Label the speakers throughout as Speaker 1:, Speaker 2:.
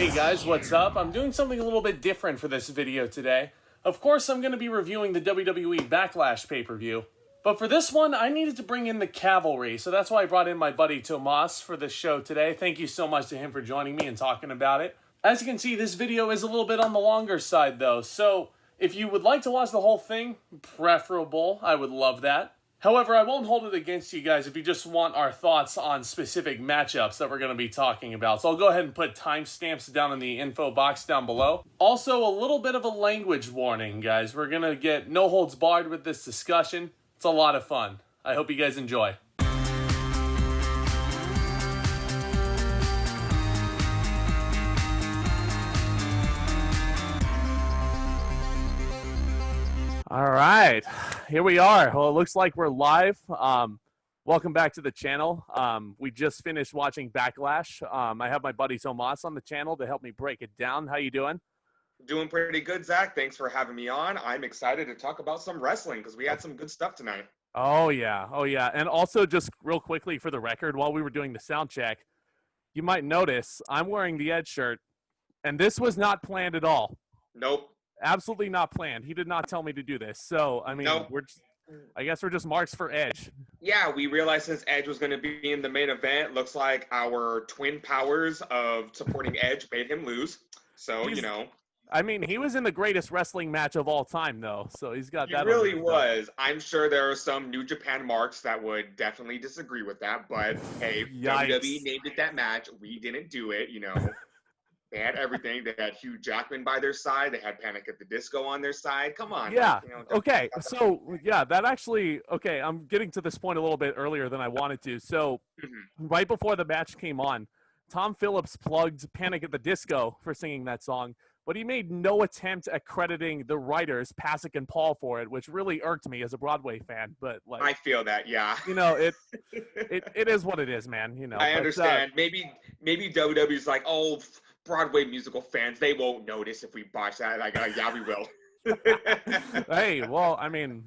Speaker 1: Hey guys, what's up? I'm doing something a little bit different for this video today. Of course, I'm going to be reviewing the WWE Backlash pay-per-view. But for this one, I needed to bring in the cavalry, so that's why I brought in my buddy Tomas for this show today. Thank you so much to him for joining me and talking about it. As you can see, this video is a little bit on the longer side though, so if you would like to watch the whole thing, preferable, I would love that. However, I won't hold it against you guys if you just want our thoughts on specific matchups that we're going to be talking about. So I'll go ahead and put timestamps down in the info box down below. Also, a little bit of a language warning, guys. We're going to get no holds barred with this discussion. It's a lot of fun. I hope you guys enjoy. All right, here we are. Well, it looks like we're live. Welcome back to the channel. We just finished watching Backlash. I have my buddy Tomas on the channel to help me break it down. How you doing?
Speaker 2: Doing pretty good, Zach. Thanks for having me on. I'm excited to talk about some wrestling because we had some good stuff tonight.
Speaker 1: Oh, yeah. And also, just real quickly for the record, while we were doing the sound check, you might notice I'm wearing the Edge shirt, and this was not planned at all.
Speaker 2: Nope.
Speaker 1: Absolutely not planned. He did not tell me to do this. So, I mean,
Speaker 2: nope.
Speaker 1: I guess we're just marks for Edge.
Speaker 2: Yeah, we realized since Edge was going to be in the main event, looks like our twin powers of supporting Edge made him lose. So, you know.
Speaker 1: I mean, he was in the greatest wrestling match of all time, though. So he's got that.
Speaker 2: He really was. I'm sure there are some New Japan marks that would definitely disagree with that. But, hey, WWE named it that match. We didn't do it, you know. They had everything. They had Hugh Jackman by their side. They had Panic at the Disco on their side. Come on.
Speaker 1: Yeah.
Speaker 2: You know,
Speaker 1: okay. So, yeah, that actually, okay, I'm getting to this point a little bit earlier than I wanted to. So, right before the match came on, Tom Phillips plugged Panic at the Disco for singing that song, but he made no attempt at crediting the writers, Pasek and Paul, for it, which really irked me as a Broadway fan. But, like,
Speaker 2: I feel that, yeah.
Speaker 1: You know, it is what it is, man. You know,
Speaker 2: I understand. Maybe WWE's like, oh, Broadway musical fans, they won't notice if we botch that. Like, yeah, we will.
Speaker 1: Hey, well, I mean,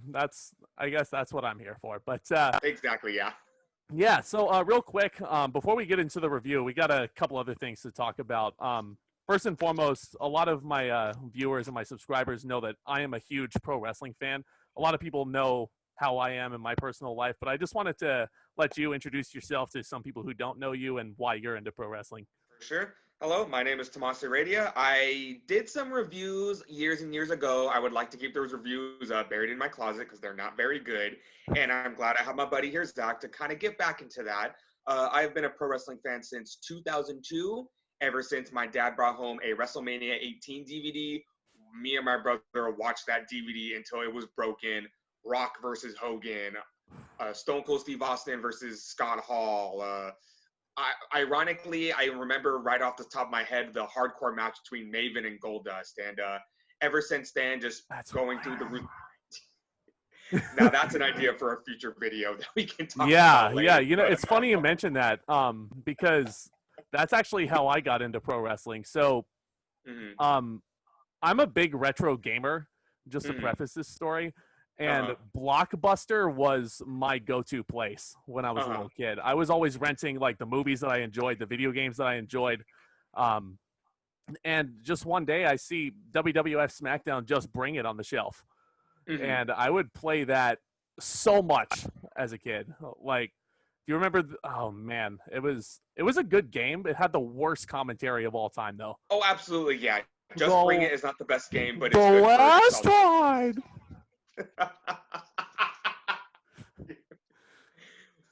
Speaker 1: I guess that's what I'm here for. But
Speaker 2: exactly, yeah.
Speaker 1: Yeah. So, real quick, before we get into the review, we got a couple other things to talk about. First and foremost, a lot of my viewers and my subscribers know that I am a huge pro wrestling fan. A lot of people know how I am in my personal life, but I just wanted to let you introduce yourself to some people who don't know you and why you're into pro wrestling.
Speaker 2: For sure. Hello, my name is Tomas. I did some reviews years and years ago. I would like to keep those reviews buried in my closet because they're not very good. And I'm glad I have my buddy here, Zack, to kind of get back into that. I have been a pro wrestling fan since 2002, ever since my dad brought home a WrestleMania 18 DVD. Me and my brother watched that DVD until it was broken. Rock versus Hogan, Stone Cold Steve Austin versus Scott Hall, ironically, I remember right off the top of my head the hardcore match between Maven and Goldust, and ever since then, just going through the route. Now that's an idea for a future video that we can talk about later.
Speaker 1: Yeah. You know, it's funny you mention that because that's actually how I got into pro wrestling. So, I'm a big retro gamer. Just to preface this story. And Blockbuster was my go-to place when I was a little kid. I was always renting, like, the movies that I enjoyed, the video games that I enjoyed. And just one day I see WWF SmackDown Just Bring It on the shelf. And I would play that so much as a kid. Like, do you remember? Oh, man. It was a good game. It had the worst commentary of all time, though.
Speaker 2: Oh, absolutely, yeah. Just Bring It is not the best game, but it's
Speaker 1: the
Speaker 2: good.
Speaker 1: Last Ride!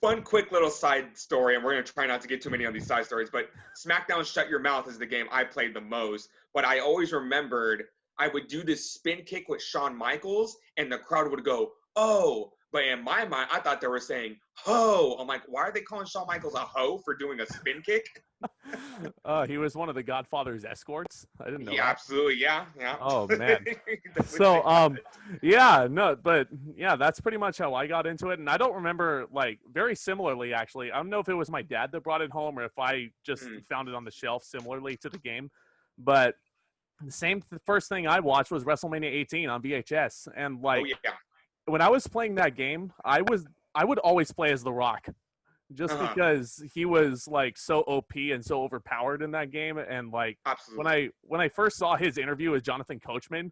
Speaker 2: Fun, quick little side story, and we're going to try not to get too many of these side stories, but SmackDown Shut Your Mouth is the game I played the most, but I always remembered I would do this spin kick with Shawn Michaels, and the crowd would go, oh, but in my mind, I thought they were saying, ho. I'm like, why are they calling Shawn Michaels a ho for doing a spin kick?
Speaker 1: He was one of the Godfather's escorts. I didn't know.
Speaker 2: Yeah,
Speaker 1: that.
Speaker 2: Absolutely. Yeah.
Speaker 1: Oh man. So, yeah, no, but yeah, that's pretty much how I got into it. And I don't remember, like, very similarly, actually. I don't know if it was my dad that brought it home or if I just found it on the shelf similarly to the game. But the first thing I watched was WrestleMania 18 on VHS. And, like, when I was playing that game, I would always play as The Rock. just
Speaker 2: Uh-huh.
Speaker 1: because he was like so OP and so overpowered in that game. And like
Speaker 2: Absolutely.
Speaker 1: when I first saw his interview with Jonathan Coachman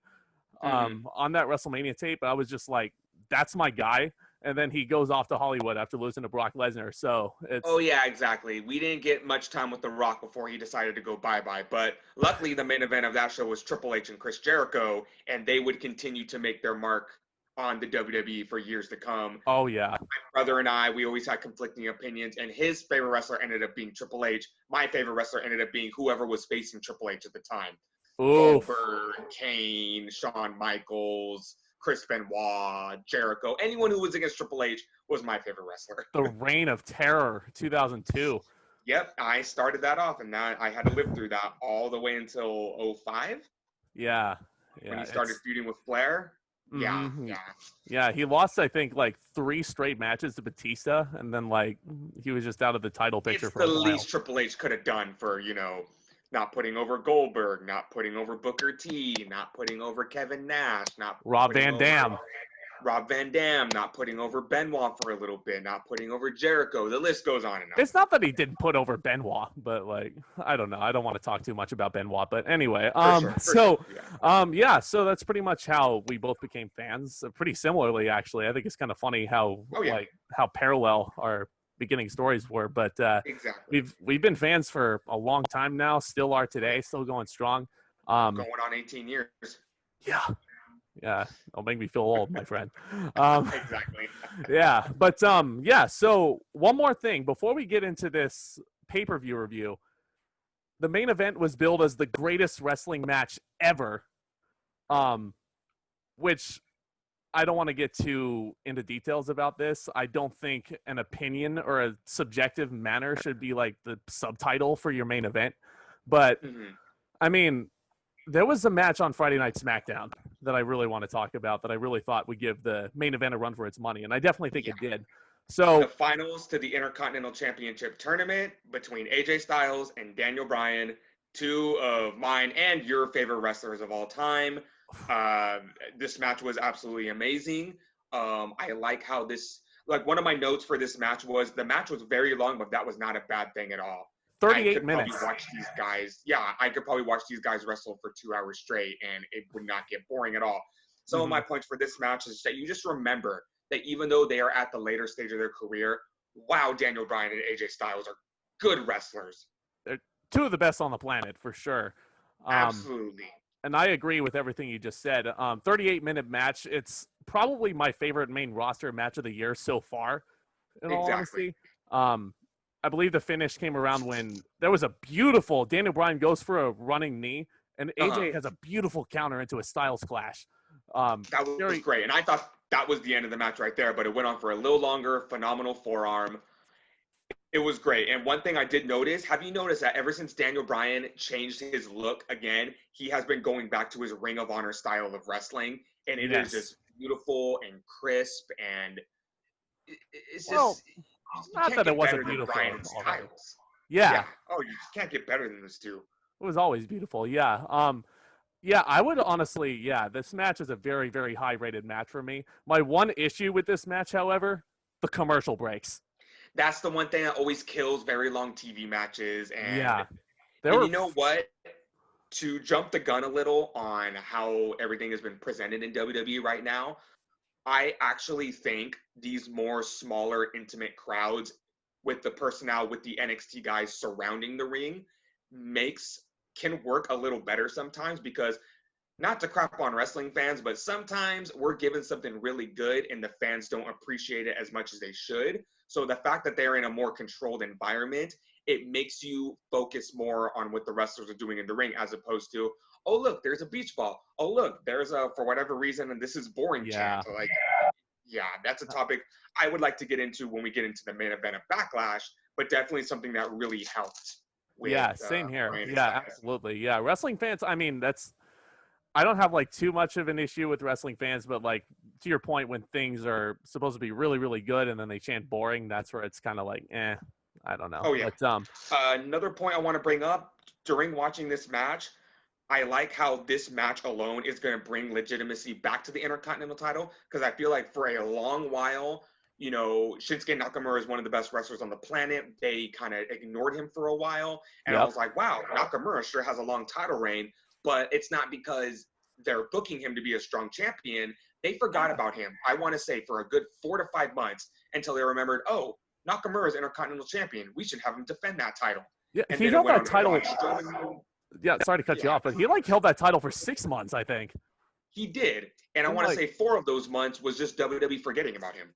Speaker 2: Hmm.
Speaker 1: on that WrestleMania tape, I was just like, that's my guy. And then he goes off to Hollywood after losing to Brock Lesnar. So
Speaker 2: Oh
Speaker 1: it's
Speaker 2: yeah, exactly. We didn't get much time with The Rock before he decided to go bye-bye. But luckily, the main event of that show was Triple H and Chris Jericho, and they would continue to make their mark on the WWE for years to come.
Speaker 1: oh yeah,
Speaker 2: Brother and I, we always had conflicting opinions, and his favorite wrestler ended up being Triple H. My favorite wrestler ended up being whoever was facing Triple H at the time.
Speaker 1: oof,
Speaker 2: Goldberg, Kane, Shawn Michaels, Chris Benoit, Jericho. Anyone who was against Triple H was my favorite wrestler.
Speaker 1: the Reign of Terror 2002.
Speaker 2: Yep, I started that off, and that I had to live through that all the way until '05
Speaker 1: Yeah,
Speaker 2: when
Speaker 1: yeah,
Speaker 2: he started feuding with Flair. Yeah,
Speaker 1: mm-hmm.
Speaker 2: yeah.
Speaker 1: Yeah, he lost, I think, like 3 straight matches to Batista, and then like he was just out of the title picture
Speaker 2: It's
Speaker 1: for
Speaker 2: the
Speaker 1: a while.
Speaker 2: least Triple H could have done for, not putting over Goldberg, not putting over Booker T, not putting over Kevin Nash, not
Speaker 1: Rob
Speaker 2: putting
Speaker 1: Van
Speaker 2: over
Speaker 1: Dam.
Speaker 2: Rob Van Dam, not putting over Benoit for a little bit, not putting over Jericho. The list goes on and on.
Speaker 1: It's not that he didn't put over Benoit, but like I don't know. I don't want to talk too much about Benoit, but anyway,
Speaker 2: For sure, yeah.
Speaker 1: yeah, so that's pretty much how we both became fans. Pretty similarly, actually. I think it's kind of funny how
Speaker 2: Oh yeah,
Speaker 1: how parallel our beginning stories were, but
Speaker 2: exactly.
Speaker 1: we've been fans for a long time now. Still are today. Still going strong. Um,
Speaker 2: Going on 18 years.
Speaker 1: yeah, yeah. Don't make me feel old, my friend.
Speaker 2: Exactly.
Speaker 1: Yeah, but yeah. So one more thing before we get into this pay-per-view review, the main event was billed as the greatest wrestling match ever, um, which I don't want to get too into details about this. I don't think an opinion or a subjective manner should be like the subtitle for your main event, but
Speaker 2: Hmm.
Speaker 1: I mean, there was a match on Friday Night SmackDown that I really want to talk about that I really thought would give the main event a run for its money, and I definitely think
Speaker 2: Yeah.
Speaker 1: it did.
Speaker 2: The
Speaker 1: So,
Speaker 2: finals to the Intercontinental Championship tournament between AJ Styles and Daniel Bryan, two of mine and your favorite wrestlers of all time. This match was absolutely amazing. I like how like one of my notes for this match was the match was very long, but that was not a bad thing at all. I
Speaker 1: 38
Speaker 2: could probably
Speaker 1: minutes.
Speaker 2: watch these guys. Yeah, I could probably watch these guys wrestle for 2 hours straight, and it would not get boring at all. Some of
Speaker 1: Mm-hmm.
Speaker 2: my points for this match is that you just remember that even though they are at the later stage of their career, wow, Daniel Bryan and AJ Styles are good wrestlers.
Speaker 1: They're two of the best on the planet for sure.
Speaker 2: Absolutely.
Speaker 1: And I agree with everything you just said. 38-minute match. It's probably my favorite main roster match of the year so far, in all
Speaker 2: Exactly.
Speaker 1: honesty. I believe the finish came around when there was a beautiful Daniel Bryan goes for a running knee, and AJ has a beautiful counter into a Styles Clash.
Speaker 2: That was
Speaker 1: Very,
Speaker 2: great. And I thought that was the end of the match right there, but it went on for a little longer. Phenomenal forearm. It was great. And one thing I did notice, have you noticed that ever since Daniel Bryan changed his look again, he has been going back to his Ring of Honor style of wrestling. And it is
Speaker 1: yes.
Speaker 2: just beautiful and crisp. And it's
Speaker 1: Well,
Speaker 2: just, you
Speaker 1: not
Speaker 2: can't
Speaker 1: that it
Speaker 2: get
Speaker 1: wasn't
Speaker 2: better than
Speaker 1: beautiful.
Speaker 2: Bryan and
Speaker 1: Already.
Speaker 2: Styles.
Speaker 1: Yeah,
Speaker 2: Yeah. Oh, you just can't get better than this two.
Speaker 1: it was always beautiful. Yeah. Yeah, I would honestly, yeah, this match is a very, very high rated match for me. My one issue with this match, however, the commercial breaks.
Speaker 2: That's the one thing that always kills very long TV matches.
Speaker 1: Yeah. There
Speaker 2: And
Speaker 1: were
Speaker 2: you know what? To jump the gun a little on how everything has been presented in WWE right now, I actually think these more smaller, intimate crowds with the personnel, with the NXT guys surrounding the ring, can work a little better sometimes because not to crap on wrestling fans, but sometimes we're given something really good and the fans don't appreciate it as much as they should. So the fact that they're in a more controlled environment, it makes you focus more on what the wrestlers are doing in the ring as opposed to, oh, look, there's a beach ball. Oh, look, there's a, for whatever reason, and this is boring
Speaker 1: yeah.
Speaker 2: chant. Like, yeah, that's a topic I would like to get into when we get into the main event of Backlash, but definitely something that really helped with
Speaker 1: Yeah, same here.
Speaker 2: Bryan and
Speaker 1: Yeah,
Speaker 2: Styles.
Speaker 1: absolutely. Yeah, wrestling fans, I mean, I don't have like too much of an issue with wrestling fans, but like to your point, when things are supposed to be really, really good and then they chant boring, that's where it's kind of like, I don't know.
Speaker 2: Oh, yeah.
Speaker 1: But
Speaker 2: Another point I want to bring up during watching this match, I like how this match alone is going to bring legitimacy back to the Intercontinental title because I feel like for a long while, you know, Shinsuke Nakamura is one of the best wrestlers on the planet. They kind of ignored him for a while. And I was like, wow, Nakamura sure has a long title reign, but it's not because they're booking him to be a strong champion. They forgot about him, I want to say, for a good 4 to 5 months until they remembered, oh, Nakamura is Intercontinental Champion. We should have him defend that title.
Speaker 1: Yeah,
Speaker 2: and
Speaker 1: he
Speaker 2: then
Speaker 1: held
Speaker 2: it went
Speaker 1: that title.
Speaker 2: Yeah,
Speaker 1: sorry to cut you off, but he like held that title for 6 months, I think.
Speaker 2: He did. And I want to say 4 of those months was just WWE forgetting about him.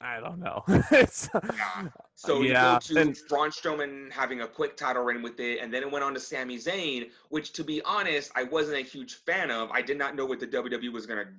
Speaker 1: I don't know.
Speaker 2: So you go to Braun Strowman having a quick title reign with it, and then it went on to Sami Zayn, which, to be honest, I wasn't a huge fan of. I did not know what the WWE was going to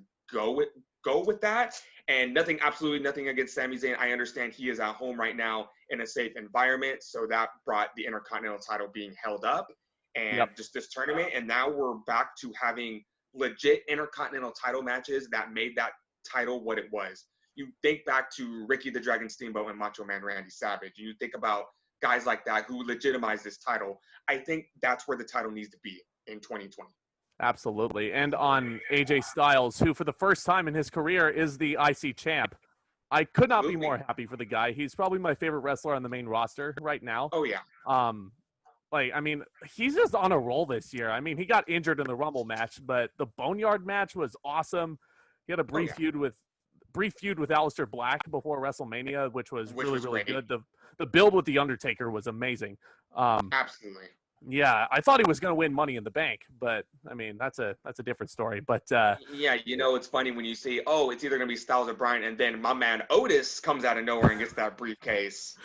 Speaker 2: go with that. And absolutely nothing against Sami Zayn. I understand he is at home right now in a safe environment, so that brought the Intercontinental title being held up and just this tournament. And now we're back to having legit Intercontinental title matches that made that title what it was. You think back to Ricky the Dragon Steamboat and Macho Man Randy Savage. You think about guys like that who legitimized this title. I think that's where the title needs to be in 2020.
Speaker 1: Absolutely. And on AJ Styles, who for the first time in his career is the IC champ. I could not be more happy for the guy. He's probably my favorite wrestler on the main roster right now.
Speaker 2: Oh, yeah.
Speaker 1: He's just on a roll this year. I mean, he got injured in the Rumble match, but the Boneyard match was awesome. He had a brief feud with Aleister Black before WrestleMania, which was really good. The build with The Undertaker was amazing.
Speaker 2: Absolutely.
Speaker 1: Yeah, I thought he was going to win Money in the Bank, but I mean, that's a different story. But
Speaker 2: yeah, you know, it's funny when you see, oh, it's either going to be Styles or Bryan, and then my man Otis comes out of nowhere and gets that briefcase.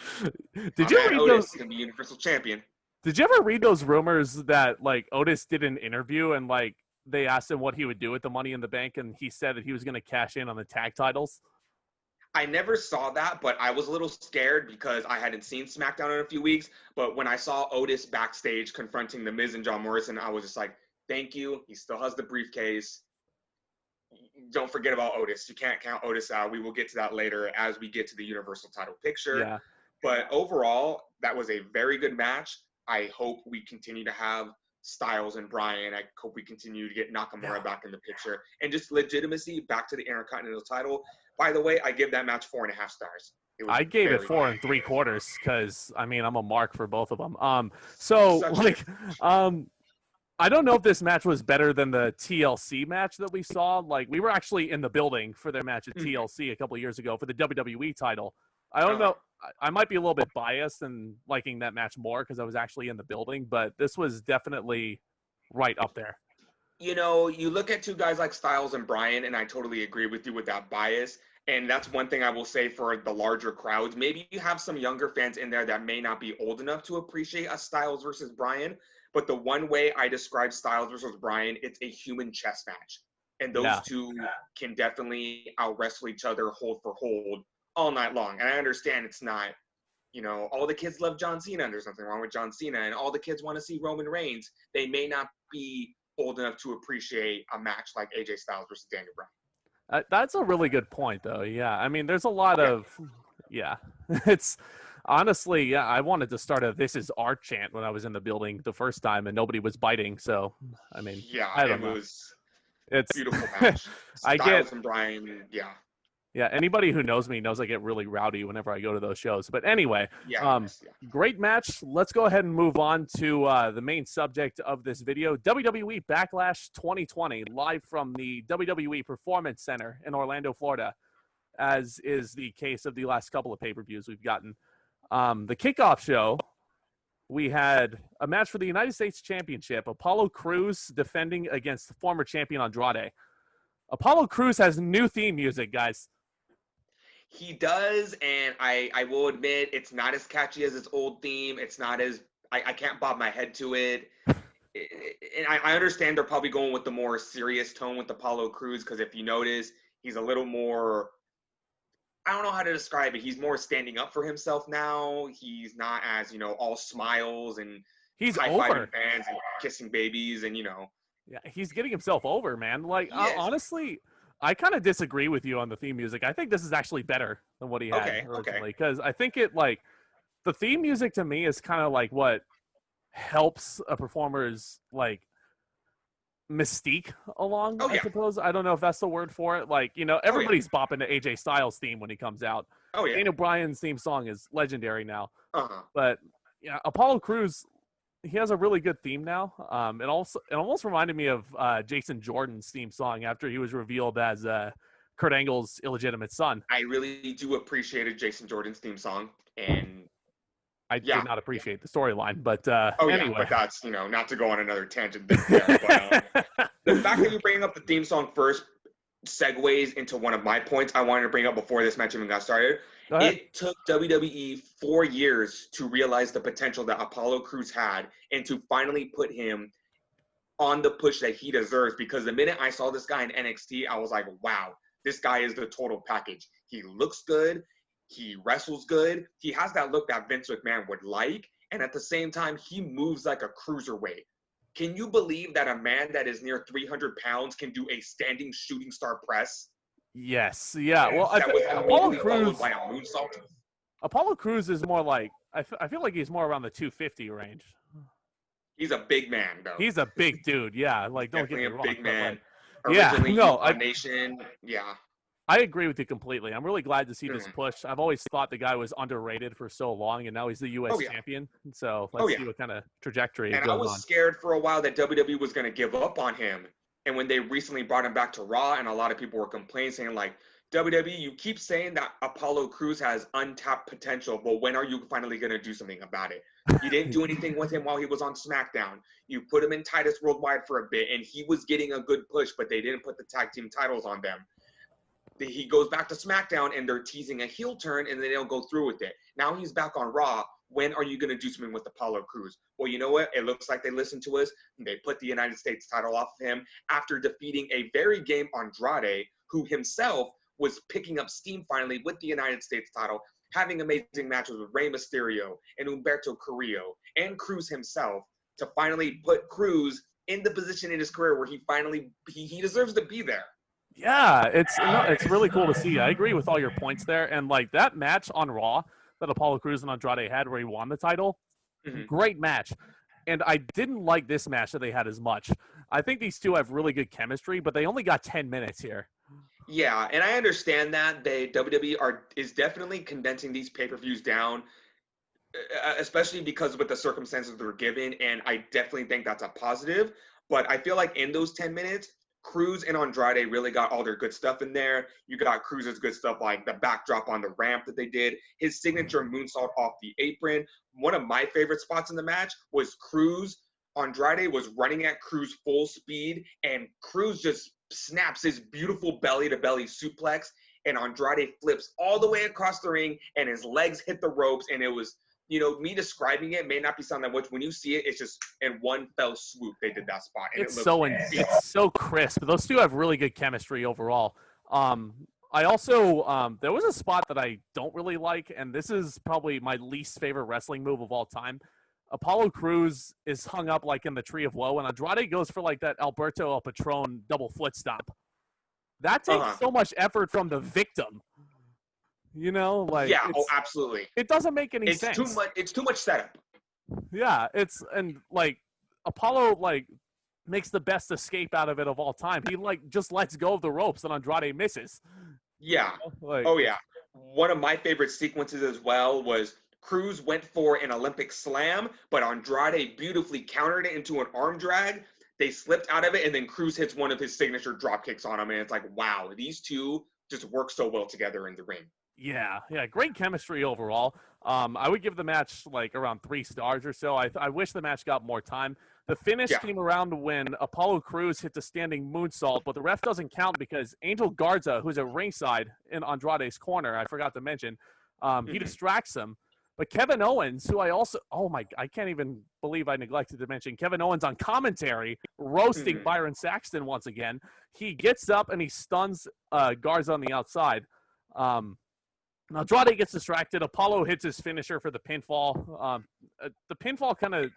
Speaker 1: Did you read
Speaker 2: Otis going to be Universal Champion?
Speaker 1: Did you ever read those rumors that like Otis did an interview and like they asked him what he would do with the Money in the Bank, and he said that he was going to cash in on the tag titles?
Speaker 2: I never saw that, but I was a little scared because I hadn't seen SmackDown in a few weeks. But when I saw Otis backstage confronting The Miz and John Morrison, I was just like, thank you. He still has the briefcase. Don't forget about Otis. You can't count Otis out. We will get to that later as we get to the Universal title picture.
Speaker 1: Yeah.
Speaker 2: But overall, that was a very good match. I hope we continue to have Styles and Bryan. I hope we continue to get Nakamura back in the picture. And just legitimacy back to the Intercontinental title. By the way, I give that match 4.5 stars.
Speaker 1: I gave it 4 3/4 because, I mean, I'm a mark for both of them. I don't know if this match was better than the TLC match that we saw. Like, we were actually in the building for their match at TLC a couple of years ago for the WWE title. I don't know. I might be a little bit biased in liking that match more because I was actually in the building, but this was definitely right up there.
Speaker 2: You know, you look at two guys like Styles and Bryan, and I totally agree with you with that bias. And that's one thing I will say for the larger crowds. Maybe you have some younger fans in there that may not be old enough to appreciate a Styles versus Bryan. But the one way I describe Styles versus Bryan, it's a human chess match. And those two can definitely out-wrestle each other hold for hold all night long. And I understand it's not, you know, all the kids love John Cena and there's nothing wrong with John Cena. And all the kids want to see Roman Reigns. They may not be old enough to appreciate a match like AJ Styles versus Daniel Bryan.
Speaker 1: That's a really good point, though. Yeah, I mean, there's a lot of, it's honestly, I wanted to start a "This is our" chant when I was in the building the first time, and nobody was biting. So, I mean, I don't know.
Speaker 2: It's a beautiful match. Styles and Bryan,
Speaker 1: Yeah, anybody who knows me knows I get really rowdy whenever I go to those shows. But anyway, great match. Let's go ahead and move on to the main subject of this video, WWE Backlash 2020, live from the WWE Performance Center in Orlando, Florida, as is the case of the last couple of pay-per-views we've gotten. The kickoff show, we had a match for the United States Championship, Apollo Crews defending against former champion Andrade. Apollo Crews has new theme music, guys.
Speaker 2: He does, and I will admit it's not as catchy as his old theme. It's not as I can't bob my head to it. And I understand they're probably going with the more serious tone with Apollo Crews because if you notice, he's a little more, I don't know how to describe it. He's more standing up for himself now. He's not as, you know, all smiles and
Speaker 1: he's
Speaker 2: high-fiving fans and kissing babies and, you know.
Speaker 1: Yeah, he's getting himself over, man. Like, honestly, I kind of disagree with you on the theme music. I think this is actually better than what he had originally. Because I think it, like, the theme music to me is kind of like what helps a performer's, like, mystique along,
Speaker 2: Oh
Speaker 1: I
Speaker 2: yeah.
Speaker 1: suppose. I don't know if that's the word for it. Like, you know,
Speaker 2: Oh yeah.
Speaker 1: everybody's bopping to AJ Styles theme when he comes out.
Speaker 2: Oh yeah.
Speaker 1: Daniel Bryan's theme song is legendary now.
Speaker 2: Uh-huh.
Speaker 1: But yeah, Apollo Crews, he has a really good theme now. It almost reminded me of Jason Jordan's theme song after he was revealed as Kurt Angle's illegitimate son.
Speaker 2: I really do appreciate Jason Jordan's theme song, and
Speaker 1: I
Speaker 2: yeah.
Speaker 1: did not appreciate the storyline, but
Speaker 2: Oh
Speaker 1: anyway.
Speaker 2: yeah, but that's, you know, not to go on another tangent there. But the fact that you bring up the theme song first segues into one of my points I wanted to bring up before this match even got started. It took WWE 4 years to realize the potential that Apollo Crews had and to finally put him on the push that he deserves, because the minute I saw this guy in NXT, I was like, wow, this guy is the total package. He looks good. He wrestles good. He has that look that Vince McMahon would like. And at the same time, he moves like a cruiserweight. Can you believe that a man that is near 300 pounds can do a standing shooting star press?
Speaker 1: Yes. Yeah.
Speaker 2: And
Speaker 1: Well,
Speaker 2: that was
Speaker 1: Apollo
Speaker 2: immediately
Speaker 1: Crews.
Speaker 2: followed by a moonsault.
Speaker 1: Apollo Crews is more like I feel like he's more around the 250 range.
Speaker 2: He's a big man, though.
Speaker 1: He's a big dude. Yeah. Like, don't get me
Speaker 2: Definitely
Speaker 1: wrong.
Speaker 2: a big man.
Speaker 1: Like, yeah.
Speaker 2: Originally,
Speaker 1: No.
Speaker 2: Nation. Yeah.
Speaker 1: I agree with you completely. I'm really glad to see this
Speaker 2: Mhm.
Speaker 1: push. I've always thought the guy was underrated for so long, and now he's the U.S.
Speaker 2: Oh, yeah.
Speaker 1: champion. So let's see what kind of trajectory
Speaker 2: And
Speaker 1: goes
Speaker 2: I was
Speaker 1: on.
Speaker 2: scared for a while that WWE was going to give up on him. And when they recently brought him back to Raw, and a lot of people were complaining, saying like, WWE, you keep saying that Apollo Crews has untapped potential, but when are you finally going to do something about it? You didn't do anything with him while he was on SmackDown. You put him in Titus Worldwide for a bit, and he was getting a good push, but they didn't put the tag team titles on them. He goes back to SmackDown, and they're teasing a heel turn, and they don't go through with it. Now he's back on Raw. When are you going to do something with Apollo Crews? Well, you know what? It looks like they listened to us. And they put the United States title off of him after defeating a very game Andrade, who himself was picking up steam finally with the United States title, having amazing matches with Rey Mysterio and Humberto Carrillo and Crews himself, to finally put Crews in the position in his career where he finally he deserves to be there.
Speaker 1: Yeah, it's really cool to see. I agree with all your points there. And like that match on Raw that Apollo Crews and Andrade had where he won the title, great match. And I didn't like this match that they had as much. I think these two have really good chemistry, but they only got 10 minutes here.
Speaker 2: Yeah, and I understand that WWE is definitely condensing these pay-per-views down, especially because with the circumstances they're given, and I definitely think that's a positive. But I feel like in those 10 minutes, Crews and Andrade really got all their good stuff in there. You got Cruz's good stuff like the backdrop on the ramp that they did, his signature moonsault off the apron. One of my favorite spots in the match was Andrade was running at Crews full speed, and Crews just snaps his beautiful belly-to-belly suplex, and Andrade flips all the way across the ring, and his legs hit the ropes, and it was, you know, me describing it may not be sound that much. When you see it, it's just in one fell swoop they did that spot. And
Speaker 1: it's so crisp. Those two have really good chemistry overall. I also there was a spot that I don't really like, and this is probably my least favorite wrestling move of all time. Apollo Crews is hung up like in the Tree of Woe, and Andrade goes for like that Alberto El Patron double foot stomp. That takes so much effort from the victim. You know, like
Speaker 2: absolutely.
Speaker 1: It doesn't make any sense.
Speaker 2: It's too much setup.
Speaker 1: Yeah, and like Apollo like makes the best escape out of it of all time. He like just lets go of the ropes and Andrade misses.
Speaker 2: Yeah. One of my favorite sequences as well was Crews went for an Olympic slam, but Andrade beautifully countered it into an arm drag. They slipped out of it, and then Crews hits one of his signature drop kicks on him, and it's like, wow, these two just work so well together in the ring.
Speaker 1: Yeah, great chemistry overall. I would give the match like around 3 stars or so. I wish the match got more time. The finish came around when Apollo Crews hit the standing moonsault, but the ref doesn't count because Angel Garza, who's at ringside in Andrade's corner, I forgot to mention, he distracts him. But Kevin Owens, who I can't even believe I neglected to mention, Kevin Owens on commentary, roasting Byron Saxton once again. He gets up and he stuns Garza on the outside. Andrade gets distracted. Apollo hits his finisher for the pinfall. The pinfall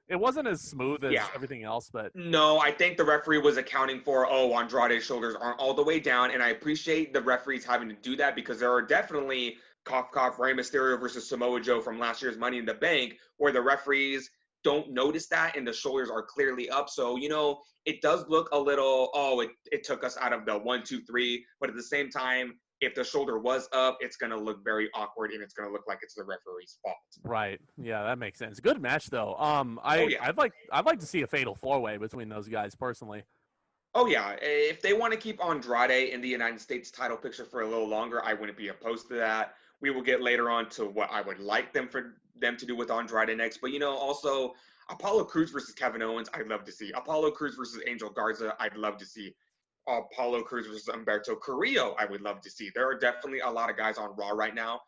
Speaker 1: it wasn't as smooth as everything else, but...
Speaker 2: No, I think the referee was accounting for, Andrade's shoulders aren't all the way down, and I appreciate the referees having to do that because there are definitely... Rey Mysterio versus Samoa Joe from last year's Money in the Bank, where the referees don't notice that, and the shoulders are clearly up. So, it does look a little, it took us out of the 1, 2, 3. But at the same time, if the shoulder was up, it's going to look very awkward, and it's going to look like it's the referee's fault.
Speaker 1: Right. Yeah, that makes sense. Good match, though.
Speaker 2: Yeah.
Speaker 1: I'd like to see a fatal 4-way between those guys, personally.
Speaker 2: Oh, yeah. If they want to keep Andrade in the United States title picture for a little longer, I wouldn't be opposed to that. We will get later on to what I would like for them to do with Andrade next. But, also Apollo Crews versus Kevin Owens, I'd love to see. Apollo Crews versus Angel Garza, I'd love to see. Apollo Crews versus Humberto Carrillo, I would love to see. There are definitely a lot of guys on Raw right now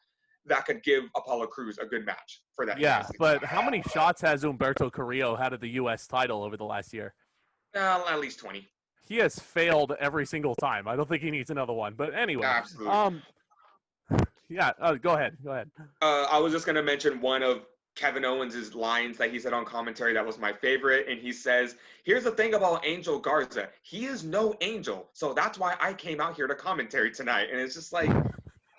Speaker 2: that could give Apollo Crews a good match for that.
Speaker 1: Yeah, but how many shots has Humberto Carrillo had at the U.S. title over the last year?
Speaker 2: At least 20.
Speaker 1: He has failed every single time. I don't think he needs another one. But anyway.
Speaker 2: Absolutely.
Speaker 1: Yeah, go ahead.
Speaker 2: I was just going to mention one of Kevin Owens' lines that he said on commentary that was my favorite. And he says, here's the thing about Angel Garza. He is no angel. So that's why I came out here to commentary tonight. And it's just like,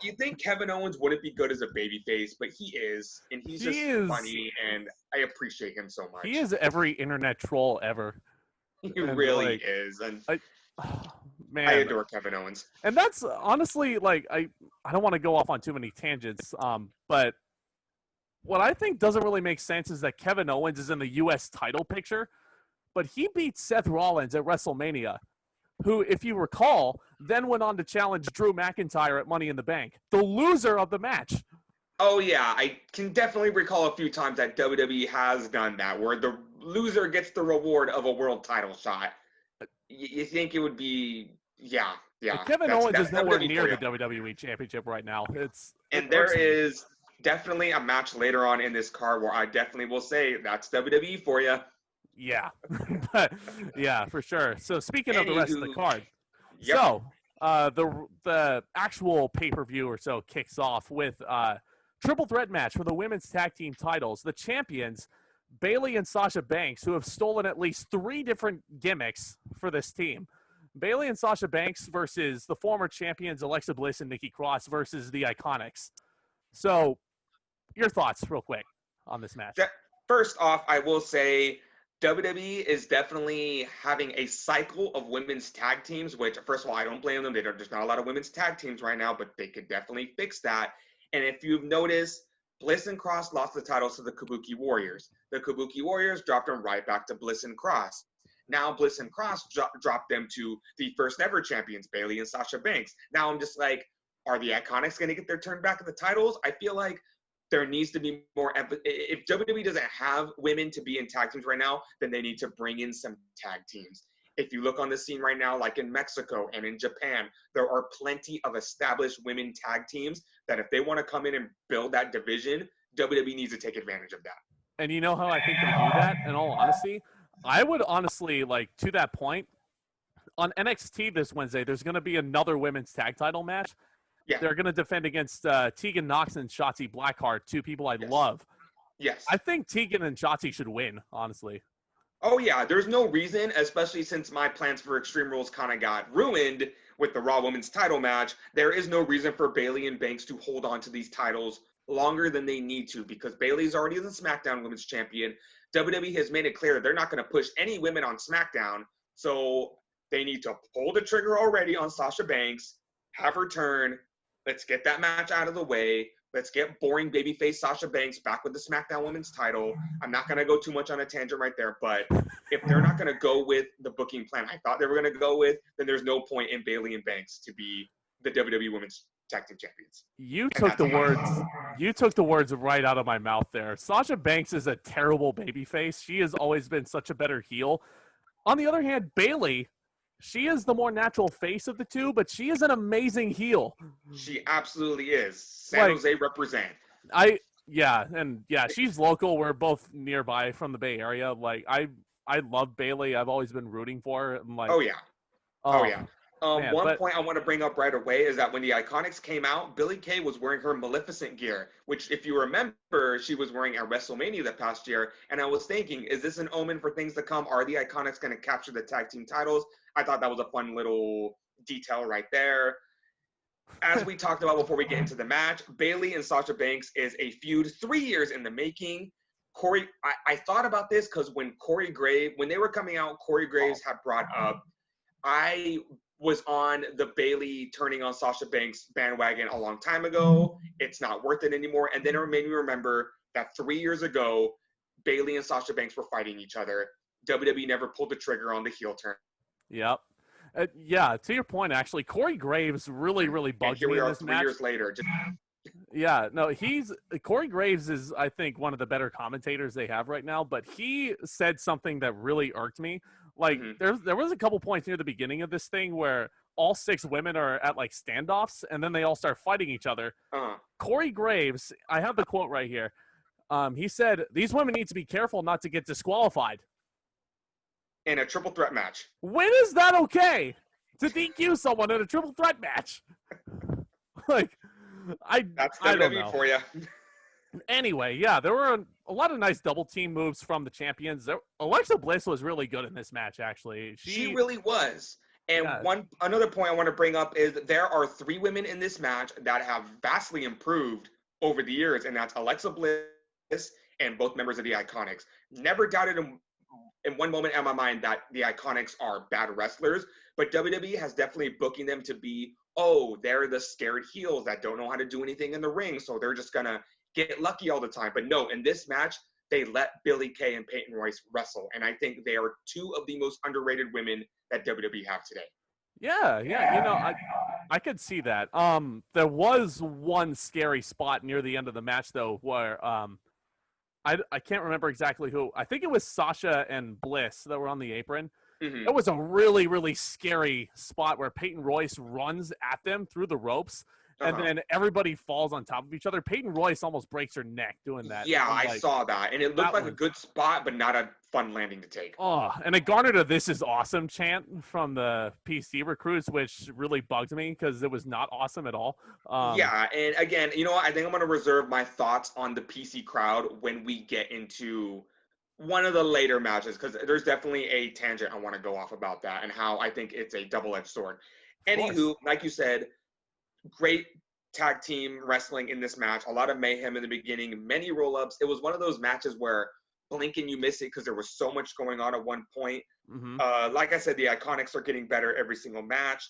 Speaker 2: you think Kevin Owens wouldn't be good as a babyface, but he is. And he's funny. And I appreciate him so much.
Speaker 1: He is every internet troll ever.
Speaker 2: He really is. And
Speaker 1: man,
Speaker 2: I adore Kevin Owens.
Speaker 1: And that's honestly, I don't want to go off on too many tangents, but what I think doesn't really make sense is that Kevin Owens is in the U.S. title picture, but he beat Seth Rollins at WrestleMania, who, if you recall, then went on to challenge Drew McIntyre at Money in the Bank, the loser of the match.
Speaker 2: Oh, yeah. I can definitely recall a few times that WWE has done that, where the loser gets the reward of a world title shot. You think it would be, yeah.
Speaker 1: Kevin Owens is nowhere near the WWE Championship right now.
Speaker 2: And there is definitely a match later on in this card where I definitely will say that's WWE for you.
Speaker 1: Yeah, yeah, for sure. So speaking of the rest of the card,
Speaker 2: yep.
Speaker 1: So the actual pay-per-view or so kicks off with triple threat match for the women's tag team titles. The champions, Bayley and Sasha Banks, who have stolen at least 3 different gimmicks for this team. Bayley and Sasha Banks versus the former champions Alexa Bliss and Nikki Cross versus the IIconics. So, your thoughts real quick on this match.
Speaker 2: First off, I will say WWE is definitely having a cycle of women's tag teams, which, first of all, I don't blame them. There's not a lot of women's tag teams right now, but they could definitely fix that. And if you've noticed, Bliss and Cross lost the titles to the Kabuki Warriors. The Kabuki Warriors dropped them right back to Bliss and Cross. Now Bliss and Cross dropped them to the first ever champions, Bayley and Sasha Banks. Now I'm just like, are the IIconics going to get their turn back at the titles? I feel like there needs to be more emphasis. If WWE doesn't have women to be in tag teams right now, then they need to bring in some tag teams. If you look on the scene right now, like in Mexico and in Japan, there are plenty of established women tag teams that if they want to come in and build that division, WWE needs to take advantage of that.
Speaker 1: And you know how I think they do that, in all honesty? I would honestly, to that point, on NXT this Wednesday, there's going to be another women's tag title match. Yeah. They're going to defend against Tegan Nox and Shotzi Blackheart, 2 people I love.
Speaker 2: Yes.
Speaker 1: I think Tegan and Shotzi should win, honestly.
Speaker 2: Oh, yeah. There's no reason, especially since my plans for Extreme Rules kind of got ruined with the Raw Women's title match. There is no reason for Bayley and Banks to hold on to these titles longer than they need to, because Bayley's already the SmackDown Women's Champion. WWE has made it clear that they're not going to push any women on SmackDown, so they need to pull the trigger already on Sasha Banks, have her turn. Let's get that match out of the way. Let's get boring babyface Sasha Banks back with the SmackDown Women's title. I'm not going to go too much on a tangent right there, but if they're not going to go with the booking plan I thought they were going to go with, then there's no point in Bayley and Banks to be the WWE Women's Tag Team Champions.
Speaker 1: You took the words right out of my mouth there. Sasha Banks is a terrible babyface. She has always been such a better heel. On the other hand, Bayley, she is the more natural face of the two, but she is an amazing heel.
Speaker 2: She absolutely is. San Jose represent.
Speaker 1: She's local. We're both nearby from the Bay Area. I love Bayley. I've always been rooting for her. I'm like,
Speaker 2: oh yeah. One point I want to bring up right away is that when the IIconics came out, Billie Kay was wearing her Maleficent gear, which, if you remember, she was wearing at WrestleMania the past year. And I was thinking, is this an omen for things to come? Are the IIconics going to capture the tag team titles? I thought that was a fun little detail right there. As we talked about before we get into the match, Bayley and Sasha Banks is a feud 3 years in the making. I thought about this because when they were coming out, Corey Graves had brought up, I was on the Bayley turning on Sasha Banks bandwagon a long time ago. It's not worth it anymore. And then it made me remember that 3 years ago, Bayley and Sasha Banks were fighting each other. WWE never pulled the trigger on the heel turn.
Speaker 3: Yep. Yeah, to your point, actually, Corey Graves really bugged me in this match.
Speaker 2: 3 years later.
Speaker 3: Yeah, no, Corey Graves is, I think, one of the better commentators they have right now, but he said something that really irked me. Like, there was a couple points near the beginning of this thing where all 6 women are at, like, standoffs, and then they all start fighting each other. Corey Graves, I have the quote right here. He said, "These women need to be careful not to get disqualified."
Speaker 2: In a triple threat match.
Speaker 3: When is that okay? To DQ someone in a triple threat match? Like,
Speaker 2: That's
Speaker 3: I don't
Speaker 2: WWE
Speaker 3: know.
Speaker 2: for you.
Speaker 3: Anyway, yeah, there were a lot of nice double team moves from the champions. Alexa Bliss was really good in this match, actually.
Speaker 2: She really was. And another point I want to bring up is that there are 3 women in this match that have vastly improved over the years, and that's Alexa Bliss and both members of the IIconics. Never doubted in one moment in my mind that the IIconics are bad wrestlers, but WWE has definitely booking them to be, they're the scared heels that don't know how to do anything in the ring, so they're just gonna get lucky all the time. But no, in this match, they let Billie Kay and Peyton Royce wrestle, and I think they are 2 of the most underrated women that WWE have today.
Speaker 3: Yeah, you know, I could see that. There was one scary spot near the end of the match, though, where I can't remember exactly who. I think it was Sasha and Bliss that were on the apron. It was a really scary spot where Peyton Royce runs at them through the ropes, and then everybody falls on top of each other. Peyton Royce almost breaks her neck doing that.
Speaker 2: Yeah, I saw that, and it looked like a good spot, but not a fun landing to take.
Speaker 3: Oh, and it garnered a "This is awesome" chant from the PC recruits, which really bugged me because it was not awesome at all.
Speaker 2: Yeah, and again, you know what? I think I'm going to reserve my thoughts on the PC crowd when we get into one of the later matches, because there's definitely a tangent I want to go off about that and how I think it's a double-edged sword. Anywho, like you said, great tag team wrestling in this match. A lot of mayhem in the beginning, many roll-ups. It was one of those matches where blink and you miss it because there was so much going on at one point. Like I said, the IIconics are getting better every single match.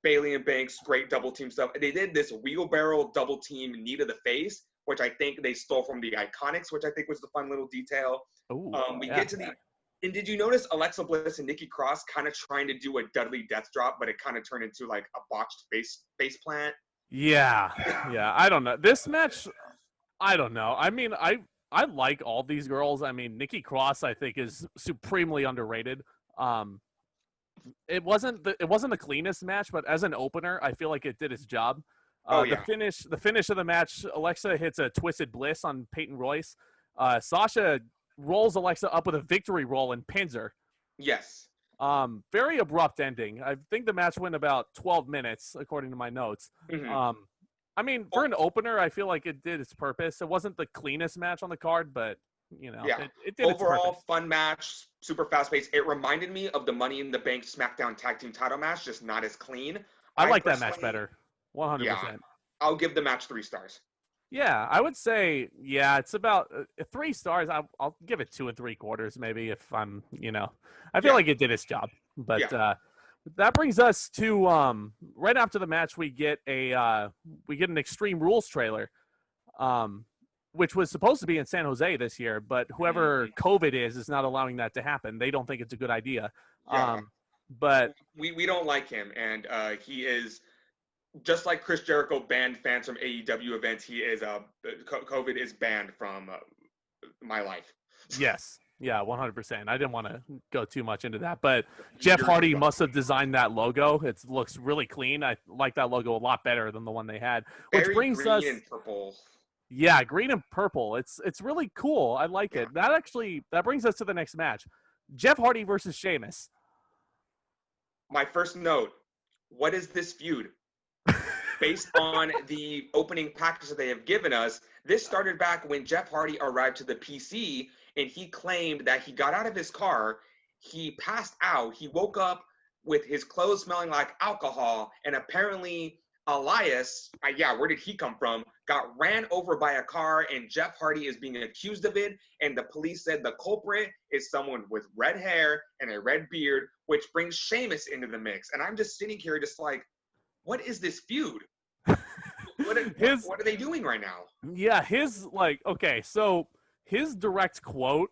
Speaker 2: Bayley and Banks, great double team stuff. They did this wheelbarrow double team knee to the face, which I think they stole from the IIconics, which I think was the fun little detail. Get to the, and did you notice Alexa Bliss and Nikki Cross kind of trying to do a Dudley Death Drop, but it kind of turned into like a botched face plant?
Speaker 3: Yeah, I don't know. This match, I don't know. I mean, I like all these girls. I mean, Nikki Cross, I think, is supremely underrated. It wasn't the cleanest match, but as an opener, I feel like it did its job. The finish of the match, Alexa hits a Twisted Bliss on Peyton Royce. Sasha rolls Alexa up with a victory roll and pins her.
Speaker 2: Yes.
Speaker 3: Very abrupt ending. I think the match went about 12 minutes, according to my notes. I mean, for an opener, I feel like it did its purpose. It wasn't the cleanest match on the card, but, you know, it did
Speaker 2: overall
Speaker 3: its purpose.
Speaker 2: Fun match, super fast-paced. It reminded me of the Money in the Bank SmackDown Tag Team title match, just not as clean.
Speaker 3: I like that match better, 100%.
Speaker 2: Yeah, I'll give the match 3 stars.
Speaker 3: Yeah, I would say, it's about 3 stars. I'll give it 2 3/4 maybe if I'm, I feel like it did its job. But that brings us to right after the match, we get an Extreme Rules trailer, which was supposed to be in San Jose this year, but whoever COVID is not allowing that to happen. They don't think it's a good idea. But
Speaker 2: we don't like him, and he is. Just like Chris Jericho banned fans from AEW events, he is COVID is banned from my life.
Speaker 3: Yes. Yeah, 100%. I didn't want to go too much into that, but Jeff Hardy must have designed that logo. It looks really clean. I like that logo a lot better than the one they had. Which brings
Speaker 2: green
Speaker 3: us
Speaker 2: and purple.
Speaker 3: Yeah, green and purple. It's really cool. I like it. That brings us to the next match. Jeff Hardy versus Sheamus.
Speaker 2: My first note, what is this feud? Based on the opening package that they have given us, this started back when Jeff Hardy arrived to the PC and he claimed that he got out of his car, he passed out, he woke up with his clothes smelling like alcohol, and apparently Elias, where did he come from? Got ran over by a car, and Jeff Hardy is being accused of it. And the police said the culprit is someone with red hair and a red beard, which brings Sheamus into the mix. And I'm just sitting here, just like, what is this feud? What are they doing right now?
Speaker 3: Yeah, so his direct quote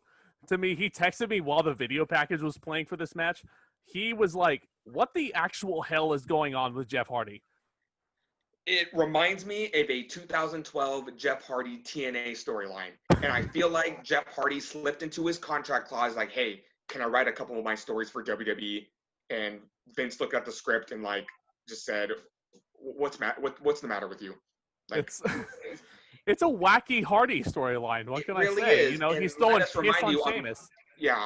Speaker 3: to me, he texted me while the video package was playing for this match. He was like, "What the actual hell is going on with Jeff Hardy?"
Speaker 2: It reminds me of a 2012 Jeff Hardy TNA storyline. And I feel like Jeff Hardy slipped into his contract clause, like, hey, can I write a couple of my stories for WWE? And Vince looked at the script and like just said, what's the matter with you? Like,
Speaker 3: it's a wacky Hardy storyline. What can
Speaker 2: really
Speaker 3: I say?
Speaker 2: Is.
Speaker 3: You know,
Speaker 2: and
Speaker 3: he's throwing piss on
Speaker 2: you,
Speaker 3: Sheamus.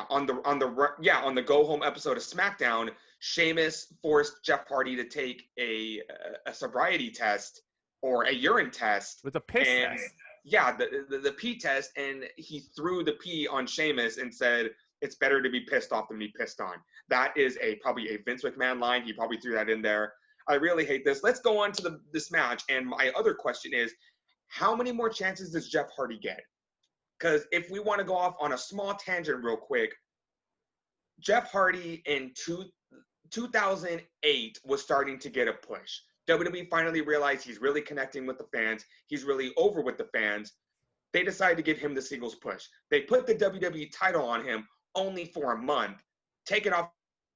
Speaker 2: On the go home episode of SmackDown, Sheamus forced Jeff Hardy to take a sobriety test or a urine test
Speaker 3: with a piss test.
Speaker 2: Yeah, the pee test, and he threw the pee on Sheamus and said, "It's better to be pissed off than be pissed on." That is probably a Vince McMahon line. He probably threw that in there. I really hate this. Let's go on to this match. And my other question is, how many more chances does Jeff Hardy get? Because if we want to go off on a small tangent real quick, Jeff Hardy in 2008 was starting to get a push. WWE finally realized he's really connecting with the fans. He's really over with the fans. They decided to give him the singles push. They put the WWE title on him only for a month, take it off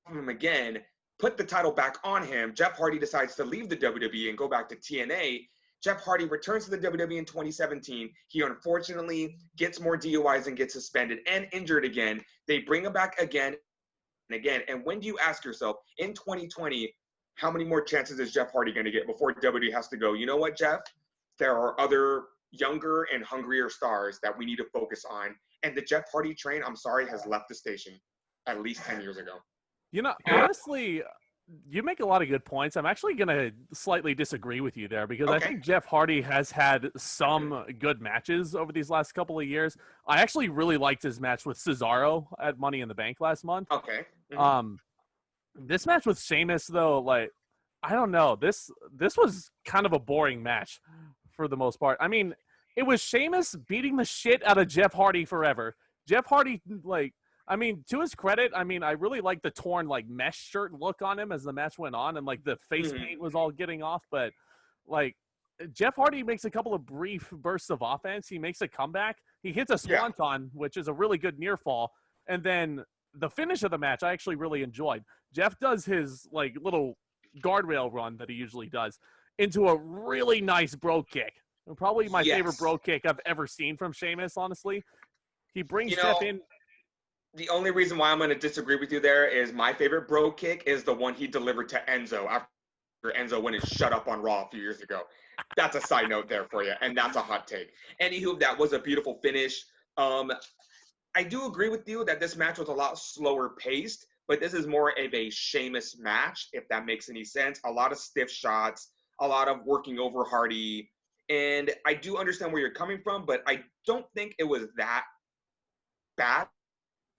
Speaker 2: of him again, put the title back on him. Jeff Hardy decides to leave the WWE and go back to TNA. Jeff Hardy returns to the WWE in 2017. He unfortunately gets more DUIs and gets suspended and injured again. They bring him back again and again. And when do you ask yourself, in 2020, how many more chances is Jeff Hardy going to get before WWE has to go, you know what, Jeff? There are other younger and hungrier stars that we need to focus on. And the Jeff Hardy train, I'm sorry, has left the station at least 10 years ago.
Speaker 3: You know, honestly, you make a lot of good points. I'm actually going to slightly disagree with you there because I think Jeff Hardy has had some good matches over these last couple of years. I actually really liked his match with Cesaro at Money in the Bank last month.
Speaker 2: Okay. Mm-hmm.
Speaker 3: This match with Sheamus, though, like, I don't know. This was kind of a boring match for the most part. I mean, it was Sheamus beating the shit out of Jeff Hardy forever. Jeff Hardy, like, I mean, to his credit, I mean, I really liked the torn, like, mesh shirt look on him as the match went on, and, like, the face paint was all getting off. But, like, Jeff Hardy makes a couple of brief bursts of offense. He makes a comeback. He hits a swanton, which is a really good near fall. And then the finish of the match I actually really enjoyed. Jeff does his, like, little guardrail run that he usually does into a really nice bro kick. Probably my favorite bro kick I've ever seen from Sheamus, honestly. He brings Jeff in.
Speaker 2: The only reason why I'm going to disagree with you there is my favorite bro kick is the one he delivered to Enzo after Enzo went and shut up on Raw a few years ago. That's a side note there for you, and that's a hot take. Anywho, that was a beautiful finish. I do agree with you that this match was a lot slower paced, but this is more of a Sheamus match, if that makes any sense. A lot of stiff shots, a lot of working over Hardy, and I do understand where you're coming from, but I don't think it was that bad.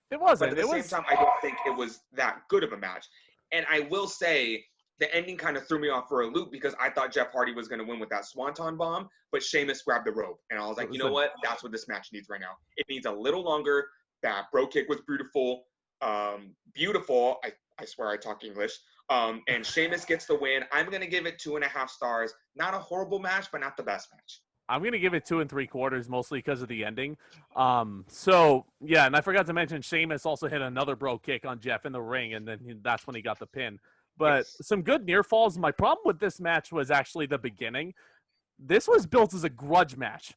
Speaker 3: It wasn't.
Speaker 2: But at the same time, I don't think it was that good of a match. And I will say the ending kind of threw me off for a loop because I thought Jeff Hardy was going to win with that swanton bomb, but Sheamus grabbed the rope. And I was like, you know what? That's what this match needs right now. It needs a little longer. That bro kick was beautiful. Beautiful. I swear I talk English. And Sheamus gets the win. I'm going to give it 2.5 stars. Not a horrible match, but not the best match.
Speaker 3: I'm going to give it 2 3/4, mostly because of the ending. So, yeah, and I forgot to mention Sheamus also hit another bro kick on Jeff in the ring, and then that's when he got the pin. But some good near falls. My problem with this match was actually the beginning. This was built as a grudge match,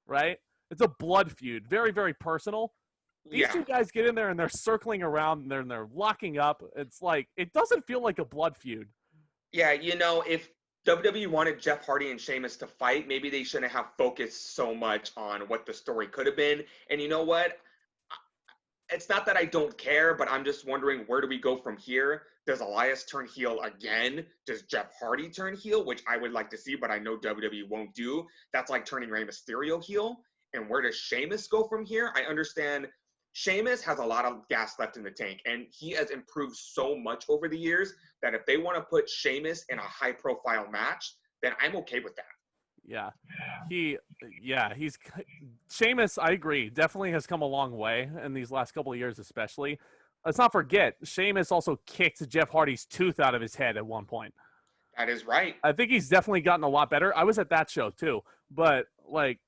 Speaker 3: right? It's a blood feud, very, very personal. These two guys get in there, and they're circling around, and they're locking up. It's like, it doesn't feel like a blood feud.
Speaker 2: Yeah, you know, if WWE wanted Jeff Hardy and Sheamus to fight, maybe they shouldn't have focused so much on what the story could have been. And you know what? It's not that I don't care, but I'm just wondering, where do we go from here? Does Elias turn heel again? Does Jeff Hardy turn heel, which I would like to see, but I know WWE won't do. That's like turning Rey Mysterio heel. And where does Sheamus go from here? I understand Sheamus has a lot of gas left in the tank, and he has improved so much over the years that if they want to put Sheamus in a high-profile match, then I'm okay with that.
Speaker 3: Yeah. Sheamus, I agree, definitely has come a long way in these last couple of years, especially. Let's not forget, Sheamus also kicked Jeff Hardy's tooth out of his head at one point.
Speaker 2: That is right.
Speaker 3: I think he's definitely gotten a lot better. I was at that show too, but like,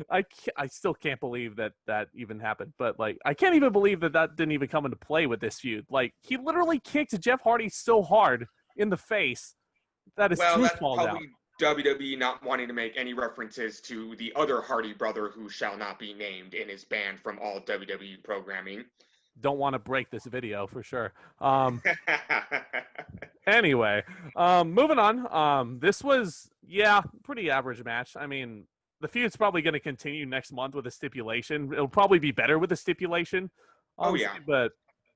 Speaker 3: I still can't believe that even happened. But like, I can't even believe that didn't even come into play with this feud. Like, he literally kicked Jeff Hardy so hard in the face that his tooth falls out.
Speaker 2: WWE not wanting to make any references to the other Hardy brother who shall not be named and is banned from all WWE programming.
Speaker 3: Don't want to break this video for sure. Anyway, moving on. This was, pretty average match. I mean, the feud's probably going to continue next month with a stipulation. It'll probably be better with a stipulation. Honestly,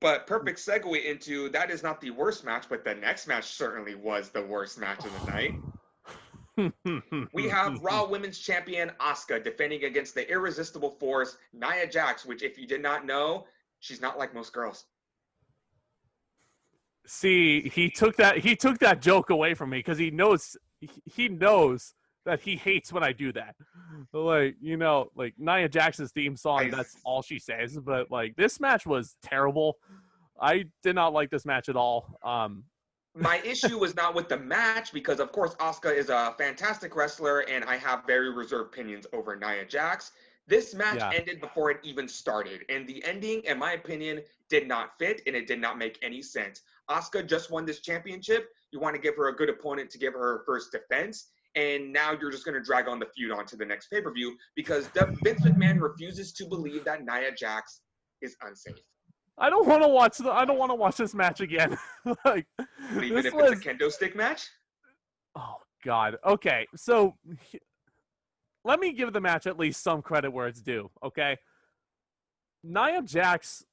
Speaker 2: But perfect segue into that is not the worst match, but the next match certainly was the worst match of the night. We have Raw Women's Champion Asuka defending against the irresistible force Nia Jax, which, if you did not know, she's not like most girls.
Speaker 3: See, he took that joke away from me because he knows that he hates when I do that. Like, like Nia Jax's theme song, that's all she says. But like, this match was terrible. I did not like this match at all.
Speaker 2: My issue was not with the match because, of course, Asuka is a fantastic wrestler, and I have very reserved opinions over Nia Jax. This match ended before it even started, and the ending, in my opinion, did not fit, and it did not make any sense. Asuka just won this championship. You want to give her a good opponent to give her her first defense, and now you're just going to drag on the feud onto the next pay-per-view because Vince McMahon refuses to believe that Nia Jax is unsafe.
Speaker 3: I don't want to watch this match again. Like,
Speaker 2: even if it's a kendo stick match?
Speaker 3: Oh God. Okay. So let me give the match at least some credit where it's due. Okay. Nia Jax,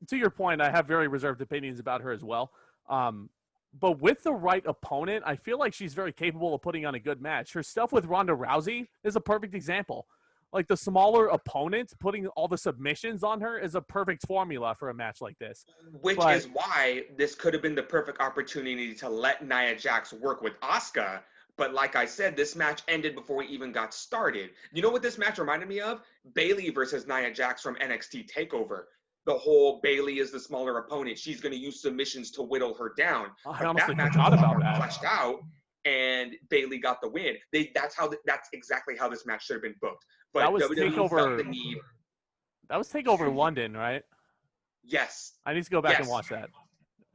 Speaker 3: to your point, I have very reserved opinions about her as well. But with the right opponent, I feel like she's very capable of putting on a good match. Her stuff with Ronda Rousey is a perfect example. Like, the smaller opponent, putting all the submissions on her is a perfect formula for a match like this.
Speaker 2: Which is why this could have been the perfect opportunity to let Nia Jax work with Asuka. But like I said, this match ended before we even got started. You know what this match reminded me of? Bayley versus Nia Jax from NXT TakeOver. The whole Bayley is the smaller opponent. She's going to use submissions to whittle her down.
Speaker 3: I honestly forgot about that.
Speaker 2: Fleshed out, and Bayley got the win. That's exactly how this match should have been booked. But
Speaker 3: that was
Speaker 2: WWE
Speaker 3: TakeOver.
Speaker 2: felt the need.
Speaker 3: That was TakeOver London, right?
Speaker 2: Yes.
Speaker 3: I need to go back and watch that.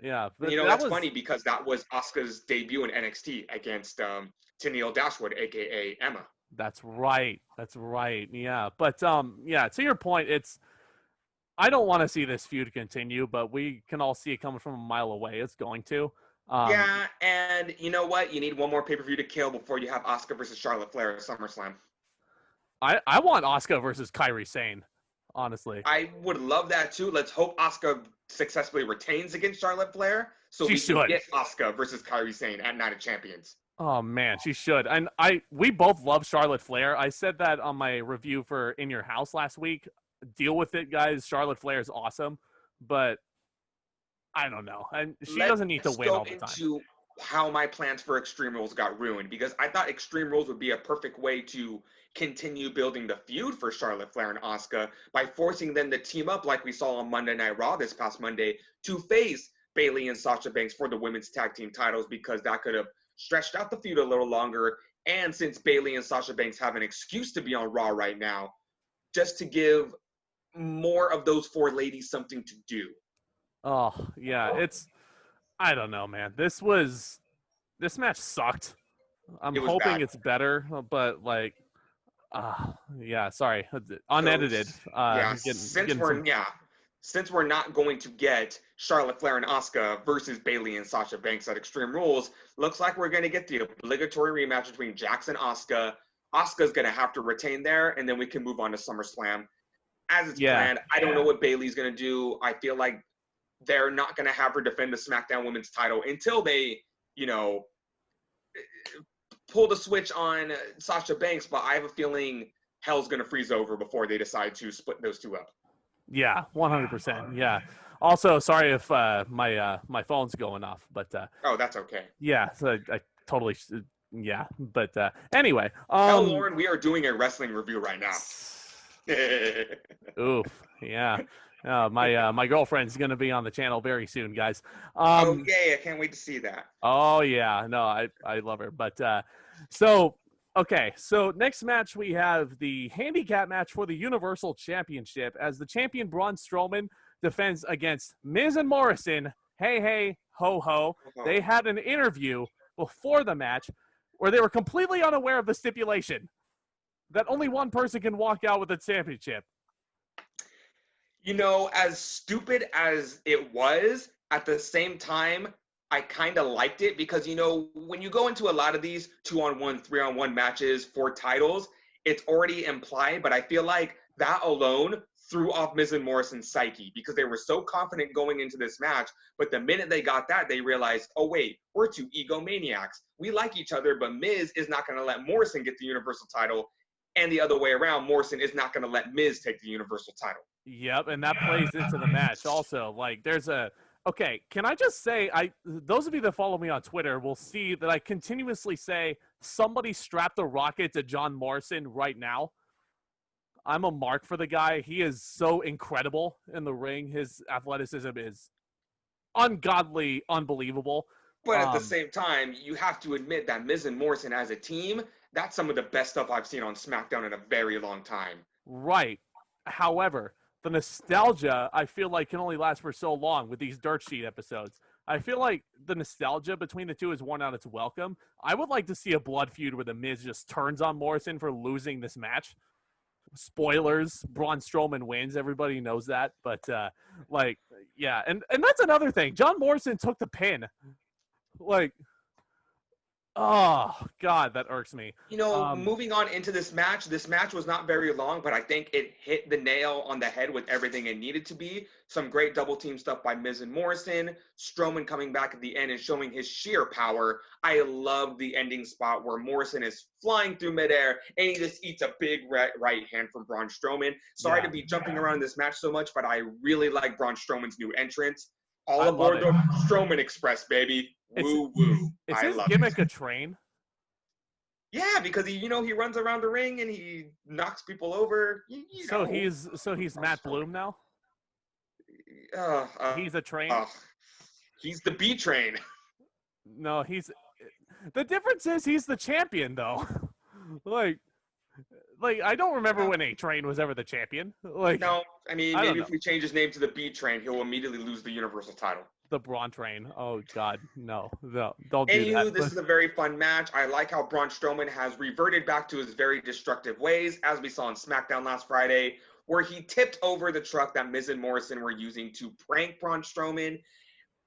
Speaker 3: Yeah.
Speaker 2: That's funny because that was Asuka's debut in NXT against Tennille Dashwood, a.k.a. Emma.
Speaker 3: That's right. Yeah. But, to your point, I don't want to see this feud continue, but we can all see it coming from a mile away. It's going to.
Speaker 2: And you know what? You need one more pay-per-view to kill before you have Asuka versus Charlotte Flair at SummerSlam.
Speaker 3: I want Asuka versus Kairi Sane, honestly.
Speaker 2: I would love that too. Let's hope Asuka successfully retains against Charlotte Flair so we can get Asuka versus Kairi Sane at Night of Champions.
Speaker 3: Oh man, she should. And we both love Charlotte Flair. I said that on my review for In Your House last week. Deal with it, guys. Charlotte Flair is awesome, but I don't know. And she doesn't need to win all the time. Into
Speaker 2: how my plans for Extreme Rules got ruined because I thought Extreme Rules would be a perfect way to continue building the feud for Charlotte Flair and Asuka by forcing them to team up like we saw on Monday Night Raw this past Monday to face Bayley and Sasha Banks for the women's tag team titles because that could have stretched out the feud a little longer. And since Bayley and Sasha Banks have an excuse to be on Raw right now, just to give more of those four ladies something to do.
Speaker 3: Oh, yeah. I don't know, man. This match sucked. I'm hoping it's better, but like, sorry. Unedited.
Speaker 2: Since we're not going to get Charlotte Flair and Asuka versus Bayley and Sasha Banks at Extreme Rules, looks like we're going to get the obligatory rematch between Jax and Asuka. Asuka's going to have to retain there, and then we can move on to SummerSlam. As it's planned, I don't know what Bayley's going to do. I feel like they're not going to have her defend the SmackDown Women's title until they, pull the switch on Sasha Banks, but I have a feeling hell's going to freeze over before they decide to split those two up.
Speaker 3: Yeah, 100%. Yeah. Also, sorry if my phone's going off, but
Speaker 2: Oh, that's okay.
Speaker 3: yeah, so I totally yeah, but anyway,
Speaker 2: Tell Lauren we are doing a wrestling review right now.
Speaker 3: oof, yeah. My girlfriend's gonna be on the channel very soon, guys.
Speaker 2: Oh yay! I can't wait to see that.
Speaker 3: Oh yeah, no, I love her. But so okay, so next match we have the handicap match for the Universal Championship as the champion Braun Strowman defends against Miz and Morrison. Hey hey ho ho. They had an interview before the match where they were completely unaware of the stipulation that only one person can walk out with the championship.
Speaker 2: You know, as stupid as it was, at the same time, I kind of liked it because, you know, when you go into a lot of these 2-on-1, 3-on-1 matches for titles, it's already implied, but I feel like that alone threw off Miz and Morrison's psyche because they were so confident going into this match, but the minute they got that, they realized, oh wait, we're two egomaniacs. We like each other, but Miz is not going to let Morrison get the Universal title, and the other way around, Morrison is not going to let Miz take the Universal title.
Speaker 3: Yep, and that plays into the match also. Like, there's a okay. Can I just say, those of you that follow me on Twitter will see that I continuously say somebody strap the rocket to John Morrison right now. I'm a mark for the guy. He is so incredible in the ring. His athleticism is ungodly, unbelievable.
Speaker 2: But at the same time, you have to admit that Miz and Morrison as a team, that's some of the best stuff I've seen on SmackDown in a very long time.
Speaker 3: Right. However, the nostalgia, I feel like, can only last for so long with these dirt sheet episodes. I feel like the nostalgia between the two has worn out its welcome. I would like to see a blood feud where the Miz just turns on Morrison for losing this match. Spoilers, Braun Strowman wins. Everybody knows that. But, like, yeah. And that's another thing. John Morrison took the pin. Like, oh, God, that irks me.
Speaker 2: You know, moving on into this match was not very long, but I think it hit the nail on the head with everything it needed to be. Some great double team stuff by Miz and Morrison. Strowman coming back at the end and showing his sheer power. I love the ending spot where Morrison is flying through midair and he just eats a big right hand from Braun Strowman. Sorry to be jumping around this match so much, but I really like Braun Strowman's new entrance. All aboard the Strowman Express, baby. Woo woo.
Speaker 3: Is his gimmick a train?
Speaker 2: Yeah, because he runs around the ring and he knocks people over.
Speaker 3: So he's Matt Bloom now. He's a train.
Speaker 2: He's the B train.
Speaker 3: No, the difference is he's the champion though. like I don't remember when A Train was ever the champion. Like,
Speaker 2: no, I mean maybe if we change his name to the B Train, he'll immediately lose the Universal title.
Speaker 3: The Braun Train. Oh God, no, don't do that.
Speaker 2: This is a very fun match. I like how Braun Strowman has reverted back to his very destructive ways, as we saw on SmackDown last Friday, where he tipped over the truck that Miz and Morrison were using to prank Braun Strowman.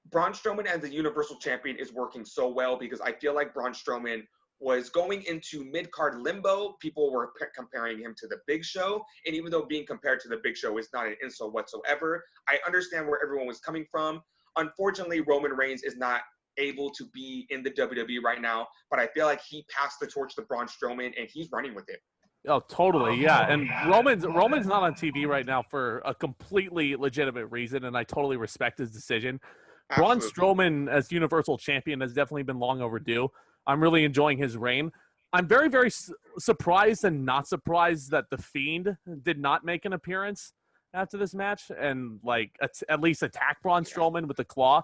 Speaker 2: Braun Strowman as the Universal Champion is working so well because I feel like Braun Strowman was going into mid-card limbo. People were comparing him to the Big Show, and even though being compared to the Big Show is not an insult whatsoever, I understand where everyone was coming from. Unfortunately, Roman Reigns is not able to be in the WWE right now, but I feel like he passed the torch to Braun Strowman, and he's running with it.
Speaker 3: Oh, totally, yeah. And Roman's not on TV right now for a completely legitimate reason, and I totally respect his decision. Braun Strowman as Universal Champion has definitely been long overdue. I'm really enjoying his reign. I'm very, very surprised and not surprised that The Fiend did not make an appearance after this match and at least attack Braun Strowman with the claw.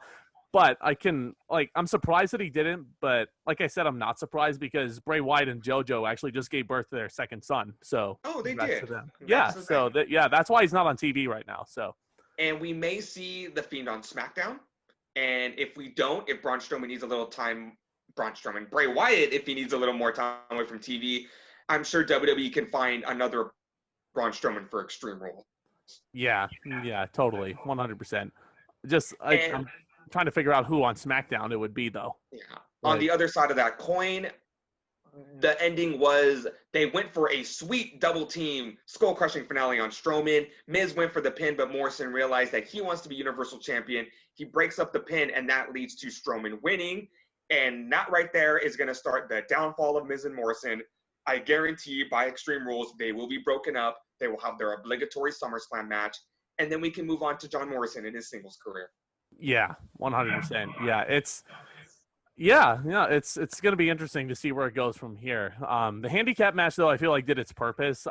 Speaker 3: But I'm surprised that he didn't. But like I said, I'm not surprised because Bray Wyatt and JoJo actually just gave birth to their second son. So
Speaker 2: they did.
Speaker 3: Yeah. So that's why he's not on TV right now. So.
Speaker 2: And we may see The Fiend on SmackDown. And if we don't, if Braun Strowman needs a little time, Bray Wyatt, if he needs a little more time away from TV, I'm sure WWE can find another Braun Strowman for Extreme Rules.
Speaker 3: Yeah, totally, 100%. I'm trying to figure out who on SmackDown it would be, though.
Speaker 2: Yeah. On the other side of that coin, the ending was they went for a sweet double team skull crushing finale on Strowman. Miz went for the pin, but Morrison realized that he wants to be Universal Champion. He breaks up the pin, and that leads to Strowman winning. And that right there is going to start the downfall of Miz and Morrison. I guarantee by Extreme Rules, they will be broken up. They will have their obligatory SummerSlam match. and then we can move on to John Morrison in his singles career.
Speaker 3: Yeah, 100%. Yeah, it's going to be interesting to see where it goes from here. The handicap match, though, I feel like did its purpose.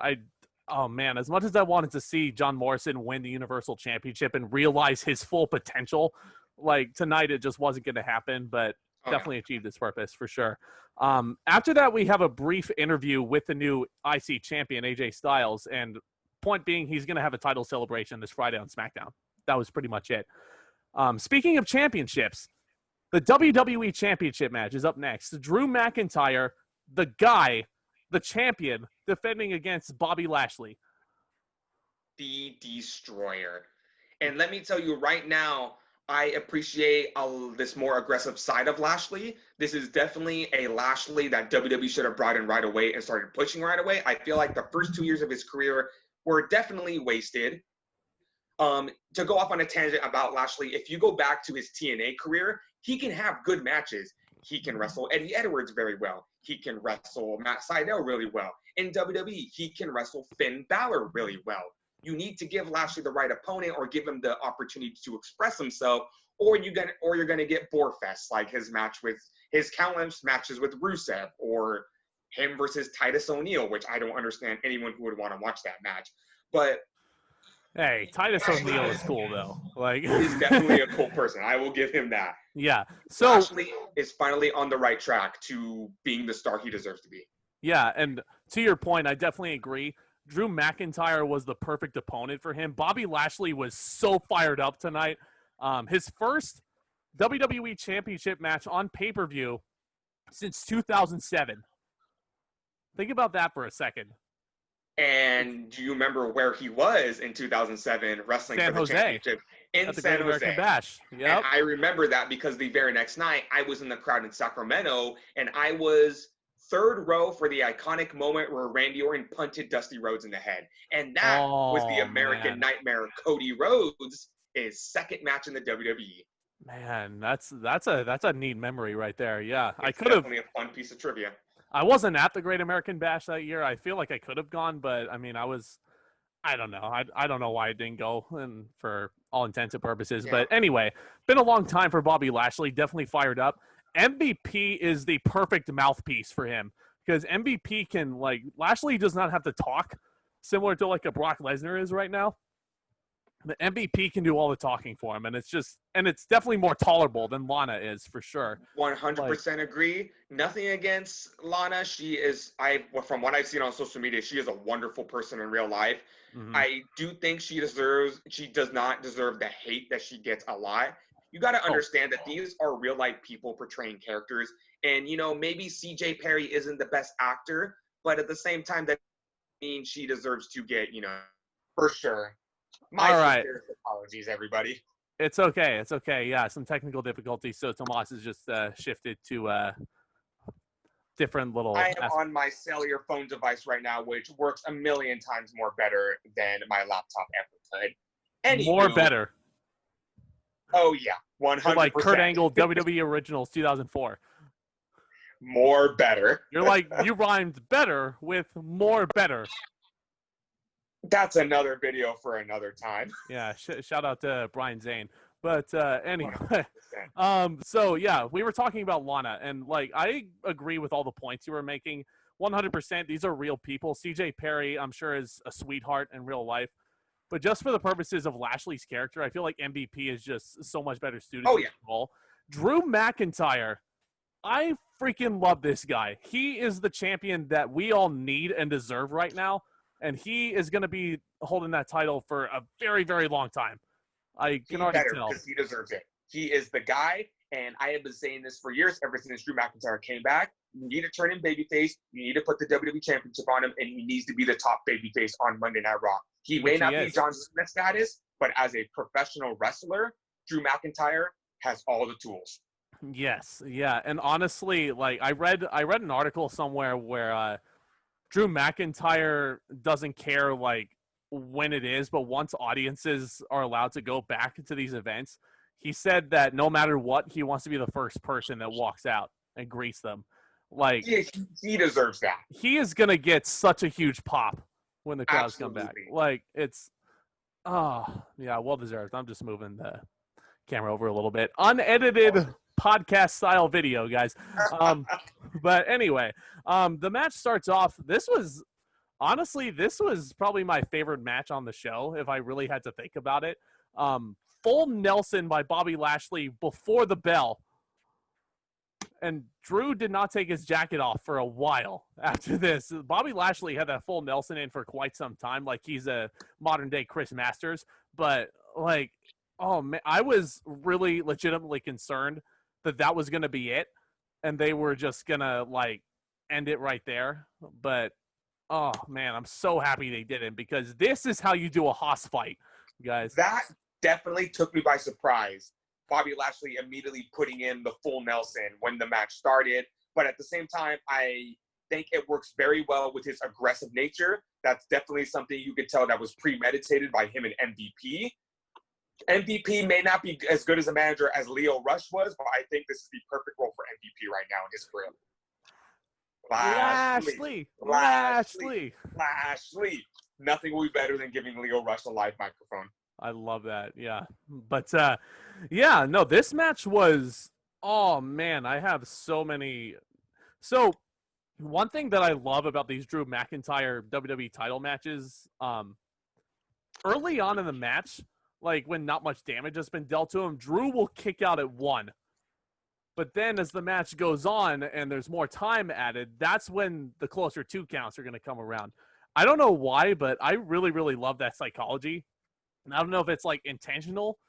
Speaker 3: Oh man, as much as I wanted to see John Morrison win the Universal Championship and realize his full potential, like tonight it just wasn't going to happen, but definitely achieved its purpose for sure. After that, we have a brief interview with the new IC champion, AJ Styles, and point being, he's going to have a title celebration this Friday on SmackDown. That was pretty much it. Speaking of championships, the WWE Championship match is up next. Drew McIntyre, the guy, the champion, defending against Bobby Lashley.
Speaker 2: The Destroyer. And let me tell you right now, I appreciate this more aggressive side of Lashley. This is definitely a Lashley that WWE should have brought in right away and started pushing right away. I feel like the first 2 years of his career were definitely wasted. To go off on a tangent about Lashley, if you go back to his TNA career, he can have good matches. He can wrestle Eddie Edwards very well. He can wrestle Matt Sydal really well. In WWE, he can wrestle Finn Balor really well. You need to give Lashley the right opponent or give him the opportunity to express himself, or you're gonna get Borefest, like his countless matches with Rusev, or him versus Titus O'Neil, which I don't understand anyone who would want to watch that match. But
Speaker 3: hey, Titus O'Neil is cool though. Like
Speaker 2: he's definitely a cool person. I will give him that.
Speaker 3: Yeah. So
Speaker 2: Lashley is finally on the right track to being the star he deserves to be.
Speaker 3: Yeah, and to your point, I definitely agree. Drew McIntyre was the perfect opponent for him. Bobby Lashley was so fired up tonight. His first WWE Championship match on pay-per-view since 2007. Think about that for a second.
Speaker 2: And do you remember where he was in 2007 wrestling
Speaker 3: San
Speaker 2: for the
Speaker 3: Jose.
Speaker 2: championship? In
Speaker 3: At the
Speaker 2: San
Speaker 3: Great
Speaker 2: Jose.
Speaker 3: American Bash. Yep.
Speaker 2: And I remember that because the very next night, I was in the crowd in Sacramento, and I was third row for the iconic moment where Randy Orton punted Dusty Rhodes in the head. And that was the American Nightmare, Cody Rhodes, his second match in the WWE.
Speaker 3: Man, that's a neat memory right there. Yeah,
Speaker 2: It's definitely a fun piece of trivia.
Speaker 3: I wasn't at the Great American Bash that year. I feel like I could have gone, but I mean, I don't know. I don't know why I didn't go, and for all intents and purposes. Yeah. But anyway, been a long time for Bobby Lashley. Definitely fired up. MVP is the perfect mouthpiece for him because MVP can, like, Lashley does not have to talk, similar to like a Brock Lesnar is right now. The MVP can do all the talking for him, and it's definitely more tolerable than Lana is for sure.
Speaker 2: 100% agree. Nothing against Lana. From what I've seen on social media, she is a wonderful person in real life. Mm-hmm. I do think she does not deserve the hate that she gets a lot. You got to understand that these are real life people portraying characters, and maybe CJ Perry isn't the best actor, but at the same time, that means she deserves to get, for sure.
Speaker 3: All right.
Speaker 2: Apologies, everybody.
Speaker 3: It's okay. It's okay. Yeah, some technical difficulties. So Tomas has just shifted to different little.
Speaker 2: I am on my cellular phone device right now, which works a million times more better than my laptop ever could. Anywho,
Speaker 3: more better.
Speaker 2: Oh yeah, 100%.
Speaker 3: Like Kurt Angle, WWE Originals, 2004.
Speaker 2: More better.
Speaker 3: You're like, you rhymed better with more better.
Speaker 2: That's another video for another time.
Speaker 3: Yeah, shout out to Brian Zane. But anyway, so yeah, we were talking about Lana, and like I agree with all the points you were making. 100%, these are real people. CJ Perry, I'm sure, is a sweetheart in real life. But just for the purposes of Lashley's character, I feel like MVP is just so much better suited to the role. Drew McIntyre, I freaking love this guy. He is the champion that we all need and deserve right now. And he is going to be holding that title for a very, very long time. I can already tell.
Speaker 2: Because he deserves it. He is the guy, and I have been saying this for years, ever since Drew McIntyre came back. You need to turn him babyface. You need to put the WWE Championship on him, and he needs to be the top babyface on Monday Night Raw. He may not be John Cena status, but as a professional wrestler, Drew McIntyre has all the tools.
Speaker 3: Yes, yeah, and honestly, like I read an article somewhere where Drew McIntyre doesn't care like when it is, but once audiences are allowed to go back to these events, he said that no matter what, he wants to be the first person that walks out and greets them. Like
Speaker 2: he deserves that.
Speaker 3: He is gonna get such a huge pop when the crowds come back. Like Oh, yeah, well deserved. I'm just moving the camera over a little bit. Unedited podcast style video, guys. But anyway, the match starts off. Honestly, this was probably my favorite match on the show, if I really had to think about it. Full Nelson by Bobby Lashley before the bell. And Drew did not take his jacket off for a while after this. Bobby Lashley had that full Nelson in for quite some time, like he's a modern day Chris Masters. But, like, oh, man, I was really legitimately concerned that was going to be it. And they were just going to, like, end it right there. But, oh, man, I'm so happy they didn't, because this is how you do a Haas fight, guys.
Speaker 2: That definitely took me by surprise. Bobby Lashley immediately putting in the full Nelson when the match started. But at the same time, I think it works very well with his aggressive nature. That's definitely something you could tell that was premeditated by him and MVP. MVP may not be as good as a manager as Lio Rush was, but I think this is the perfect role for MVP right now in his career. Lashley. Nothing will be better than giving Lio Rush a live microphone.
Speaker 3: I love that. Yeah. But, yeah, no, this match was, oh, man, I have so many. So, one thing that I love about these Drew McIntyre WWE title matches, early on in the match, like when not much damage has been dealt to him, Drew will kick out at 1. But then as the match goes on and there's more time added, that's when the closer 2 counts are going to come around. I don't know why, but I really, really love that psychology. And I don't know if it's, like, intentional.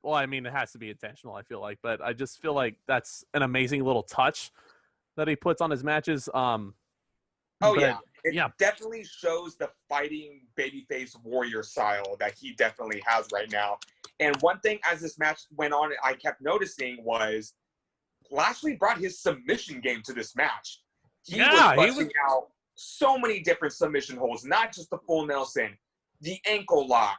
Speaker 3: Well, I mean, it has to be intentional, I feel like. But I just feel like that's an amazing little touch that he puts on his matches.
Speaker 2: It definitely shows the fighting babyface warrior style that he definitely has right now. And one thing as this match went on, I kept noticing was Lashley brought his submission game to this match. He was busting out so many different submission holds, not just the full Nelson, the ankle lock,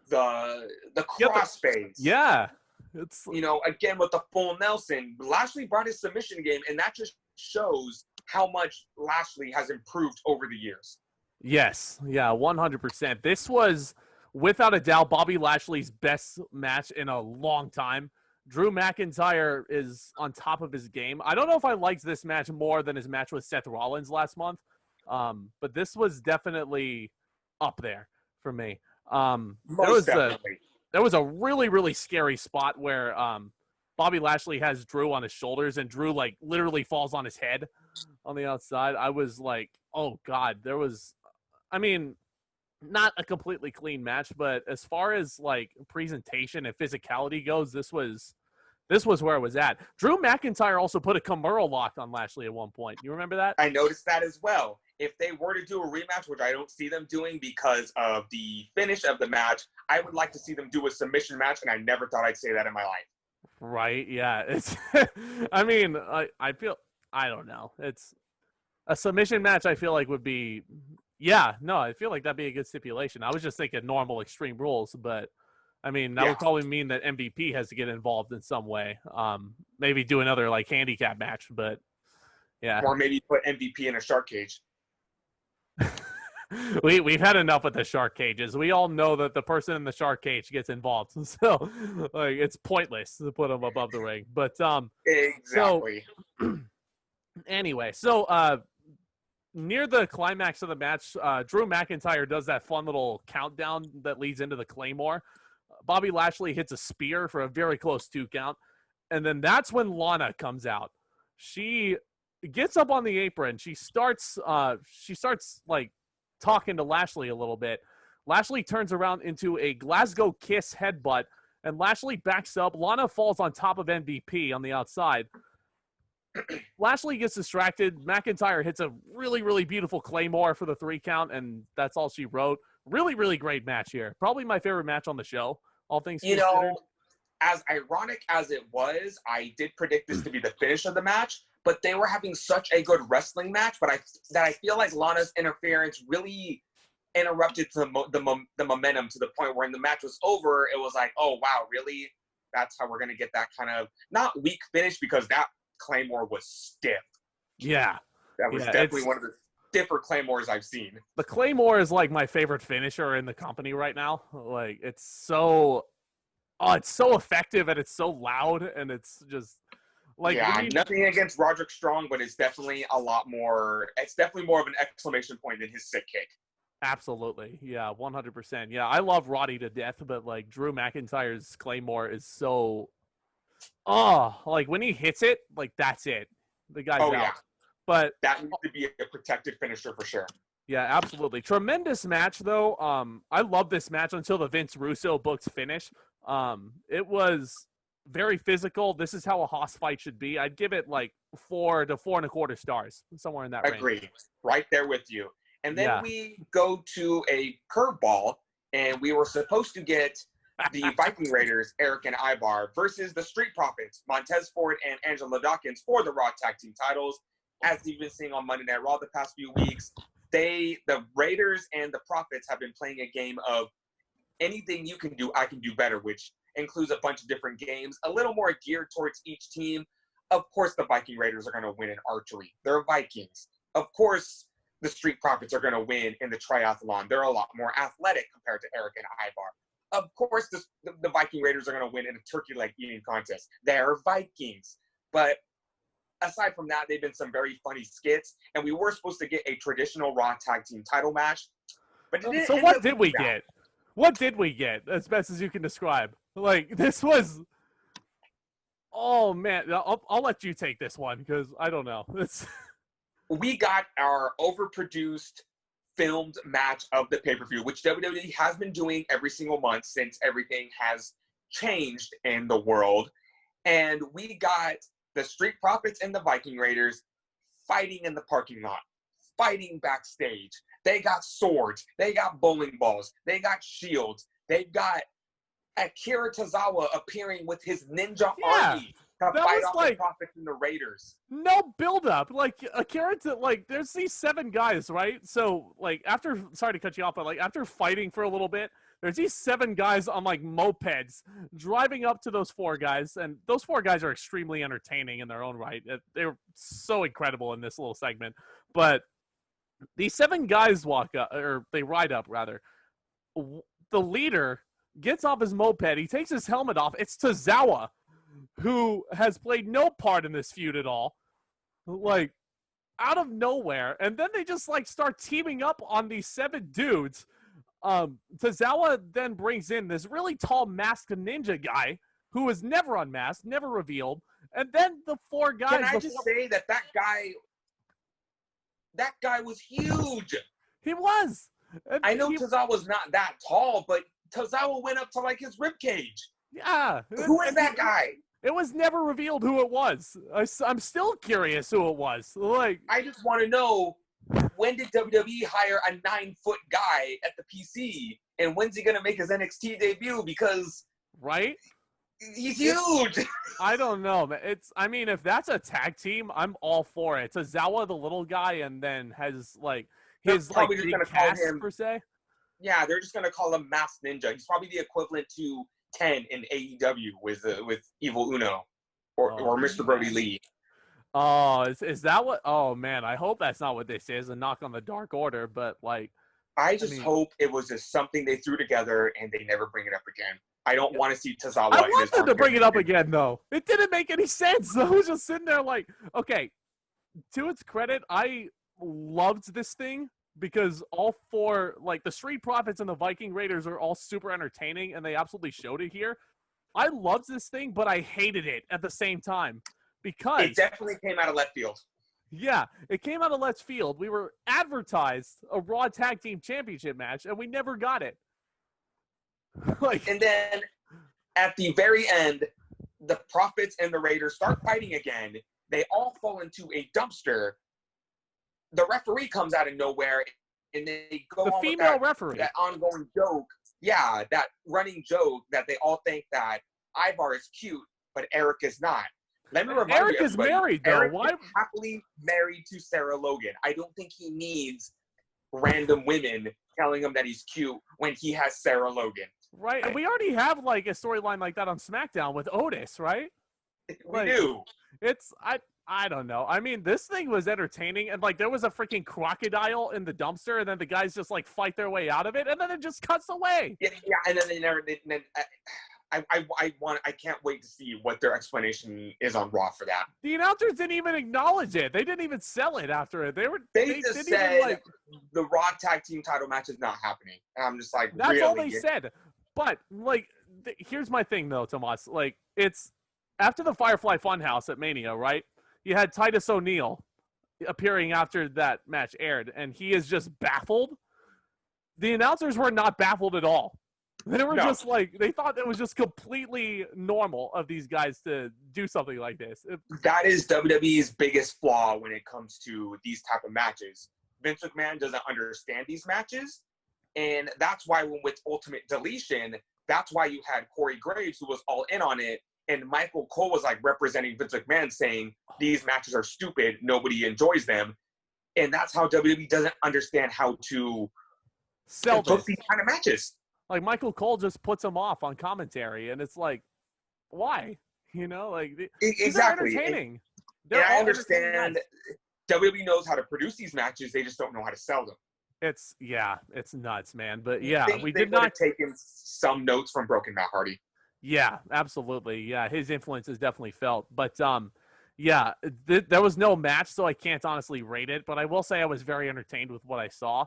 Speaker 2: the crossface.
Speaker 3: Yeah.
Speaker 2: It's, again, with the full Nelson, Lashley brought his submission game, and that just shows how much Lashley has improved over the years.
Speaker 3: Yes. Yeah, 100%. This was, without a doubt, Bobby Lashley's best match in a long time. Drew McIntyre is on top of his game. I don't know if I liked this match more than his match with Seth Rollins last month, but this was definitely up there for me. There was a really, really scary spot where Bobby Lashley has Drew on his shoulders and Drew, like, literally falls on his head on the outside. I was like, oh, God. There was, I mean, not a completely clean match, but as far as, like, presentation and physicality goes, this was where it was at. Drew McIntyre also put a Kimura lock on Lashley at one point. You remember that?
Speaker 2: I noticed that as well. If they were to do a rematch, which I don't see them doing because of the finish of the match, I would like to see them do a submission match, and I never thought I'd say that in my life.
Speaker 3: Right, yeah. It's I mean, I feel, I don't know. It's a submission match I feel like would be, I feel like that'd be a good stipulation. I was just thinking normal Extreme Rules, but I mean, that would probably mean that MVP has to get involved in some way. Maybe do another, like, handicap match, but yeah.
Speaker 2: Or maybe put MVP in a shark cage.
Speaker 3: We've had enough with the shark cages. We all know that the person in the shark cage gets involved, so like it's pointless to put them above the ring. But
Speaker 2: exactly.
Speaker 3: So, anyway, so near the climax of the match, Drew McIntyre does that fun little countdown that leads into the Claymore. Bobby Lashley hits a spear for a very close 2 count, and then that's when Lana comes out. She gets up on the apron. She starts like talking to Lashley a little bit. Lashley turns around into a Glasgow Kiss headbutt, and Lashley backs up. Lana falls on top of MVP on the outside. Lashley gets distracted. McIntyre hits a really, really beautiful Claymore for the 3 count, and that's all she wrote. Really, really great match here. Probably my favorite match on the show, all things considered.
Speaker 2: As ironic as it was, I did predict this to be the finish of the match, but they were having such a good wrestling match, but I feel like Lana's interference really interrupted the momentum to the point where when the match was over, it was like, oh, wow, really? That's how we're going to get that kind of, not weak finish, because that Claymore was stiff.
Speaker 3: Yeah.
Speaker 2: That was definitely one of the stiffer Claymores I've seen.
Speaker 3: The Claymore is like my favorite finisher in the company right now. Like it's so effective and it's so loud and it's just like
Speaker 2: nothing against Roderick Strong, but it's definitely more of an exclamation point than his sick kick.
Speaker 3: Absolutely. Yeah, 100%. Yeah, I love Roddy to death, but like Drew McIntyre's Claymore is so like when he hits it, like that's it. The guy's out. Yeah. But
Speaker 2: that needs to be a protected finisher for sure.
Speaker 3: Yeah, absolutely. Tremendous match though. I love this match until the Vince Russo booked finish. It was very physical. This is how a Haas fight should be. I'd give it like 4 to 4.25 stars, somewhere in that range.
Speaker 2: Agreed. Right there with you. And then we go to a curveball, and we were supposed to get the Viking Raiders, Eric and Ivar, versus the Street Profits, Montez Ford and Angelo Dawkins, for the Raw Tag Team titles. As you've been seeing on Monday Night Raw the past few weeks, the Raiders and the Profits have been playing a game of anything you can do, I can do better, which includes a bunch of different games, a little more geared towards each team. Of course, the Viking Raiders are going to win in archery. They're Vikings. Of course, the Street Profits are going to win in the triathlon. They're a lot more athletic compared to Eric and Ivar. Of course, the Viking Raiders are going to win in a turkey leg eating contest. They're Vikings. But aside from that, they've been some very funny skits, and we were supposed to get a traditional Raw Tag Team title match. But
Speaker 3: so what did we get? What did we get, as best as you can describe? Like, this was... Oh, man. I'll let you take this one, because I don't know.
Speaker 2: We got our overproduced, filmed match of the pay-per-view, which WWE has been doing every single month since everything has changed in the world. And we got the Street Profits and the Viking Raiders fighting in the parking lot, fighting backstage. They got swords. They got bowling balls. They got shields. They got Akira Tozawa appearing with his ninja army to fight off the Profits and the Raiders.
Speaker 3: No build-up. Like, Akira, there's these 7 guys, right? So, like, sorry to cut you off, but, like, after fighting for a little bit, there's these 7 guys on, like, mopeds driving up to those 4 guys, and those 4 guys are extremely entertaining in their own right. They were so incredible in this little segment. But these 7 guys they ride up, rather. The leader gets off his moped. He takes his helmet off. It's Tozawa, who has played no part in this feud at all. Like, out of nowhere. And then they just, like, start teaming up on these 7 dudes. Tozawa then brings in this really tall masked ninja guy who was never unmasked, never revealed. And then the 4 guys...
Speaker 2: Can I just say that guy was huge?
Speaker 3: He was.
Speaker 2: I know Tozawa's not that tall, but Tozawa went up to, like, his ribcage.
Speaker 3: Yeah.
Speaker 2: Who is that guy?
Speaker 3: It was never revealed who it was. I'm still curious who it was. Like,
Speaker 2: I just want to know, when did WWE hire a 9-foot guy at the PC? And when's he going to make his NXT debut? Because...
Speaker 3: Right?
Speaker 2: He's huge.
Speaker 3: I don't know, man. If that's a tag team, I'm all for it. Tozawa, the little guy, and then has, like, his, like, big cast, per se.
Speaker 2: Yeah, they're just going to call him Masked Ninja. He's probably the equivalent to 10 in AEW with Evil Uno or Mr. Brody Lee.
Speaker 3: Oh, is that what? Oh, man, I hope that's not what this is, a knock on the Dark Order, but, like...
Speaker 2: I hope it was just something they threw together and they never bring it up again. I don't want to see Tozawa.
Speaker 3: I want them to bring it up again, though. It didn't make any sense. I was just sitting there like, okay, to its credit, I loved this thing because all 4, like, the Street Profits and the Viking Raiders are all super entertaining, and they absolutely showed it here. I loved this thing, but I hated it at the same time because...
Speaker 2: It definitely came out of left field.
Speaker 3: Yeah, it came out of left field. We were advertised a Raw Tag Team Championship match, and we never got it.
Speaker 2: And then at the very end, the Profits and the Raiders start fighting again. They all fall into a dumpster. The referee comes out of nowhere, and they go on with that ongoing joke. Yeah, that running joke that they all think that Ivar is cute, but Eric is not. Let me remind you,
Speaker 3: Eric is married, though.
Speaker 2: Eric is happily married to Sarah Logan. I don't think he needs random women telling him that he's cute when he has Sarah Logan.
Speaker 3: Right, and we already have, like, a storyline like that on SmackDown with Otis, right?
Speaker 2: We do.
Speaker 3: I don't know. I mean, this thing was entertaining, and like there was a freaking crocodile in the dumpster, and then the guys just like fight their way out of it, and then it just cuts away.
Speaker 2: Yeah, and then they never. I can't wait to see what their explanation is on Raw for that.
Speaker 3: The announcers didn't even acknowledge it. They didn't even sell it after it.
Speaker 2: They just said the Raw Tag Team title match is not happening. And I'm just like,
Speaker 3: that's
Speaker 2: really?
Speaker 3: all they said. But like, here's my thing though, Tomas. Like, it's after the Firefly Funhouse at Mania, right? You had Titus O'Neil appearing after that match aired, and he is just baffled. The announcers were not baffled at all. They were just like, they thought it was just completely normal of these guys to do something like this.
Speaker 2: That is WWE's biggest flaw when it comes to these type of matches. Vince McMahon doesn't understand these matches, and that's why with Ultimate Deletion, that's why you had Corey Graves, who was all in on it, and Michael Cole was like representing Vince McMahon saying, these matches are stupid, nobody enjoys them. And that's how WWE doesn't understand how to
Speaker 3: sell
Speaker 2: these kind of matches.
Speaker 3: Like, Michael Cole just puts them off on commentary, and it's like, why? You know, like, these are entertaining.
Speaker 2: And I understand WWE knows how to produce these matches, they just don't know how to sell them.
Speaker 3: It's nuts, man. But yeah,
Speaker 2: we did not taken some notes from Broken Matt Hardy.
Speaker 3: Yeah, absolutely. Yeah, his influence is definitely felt. But yeah, there was no match, so I can't honestly rate it. But I will say I was very entertained with what I saw.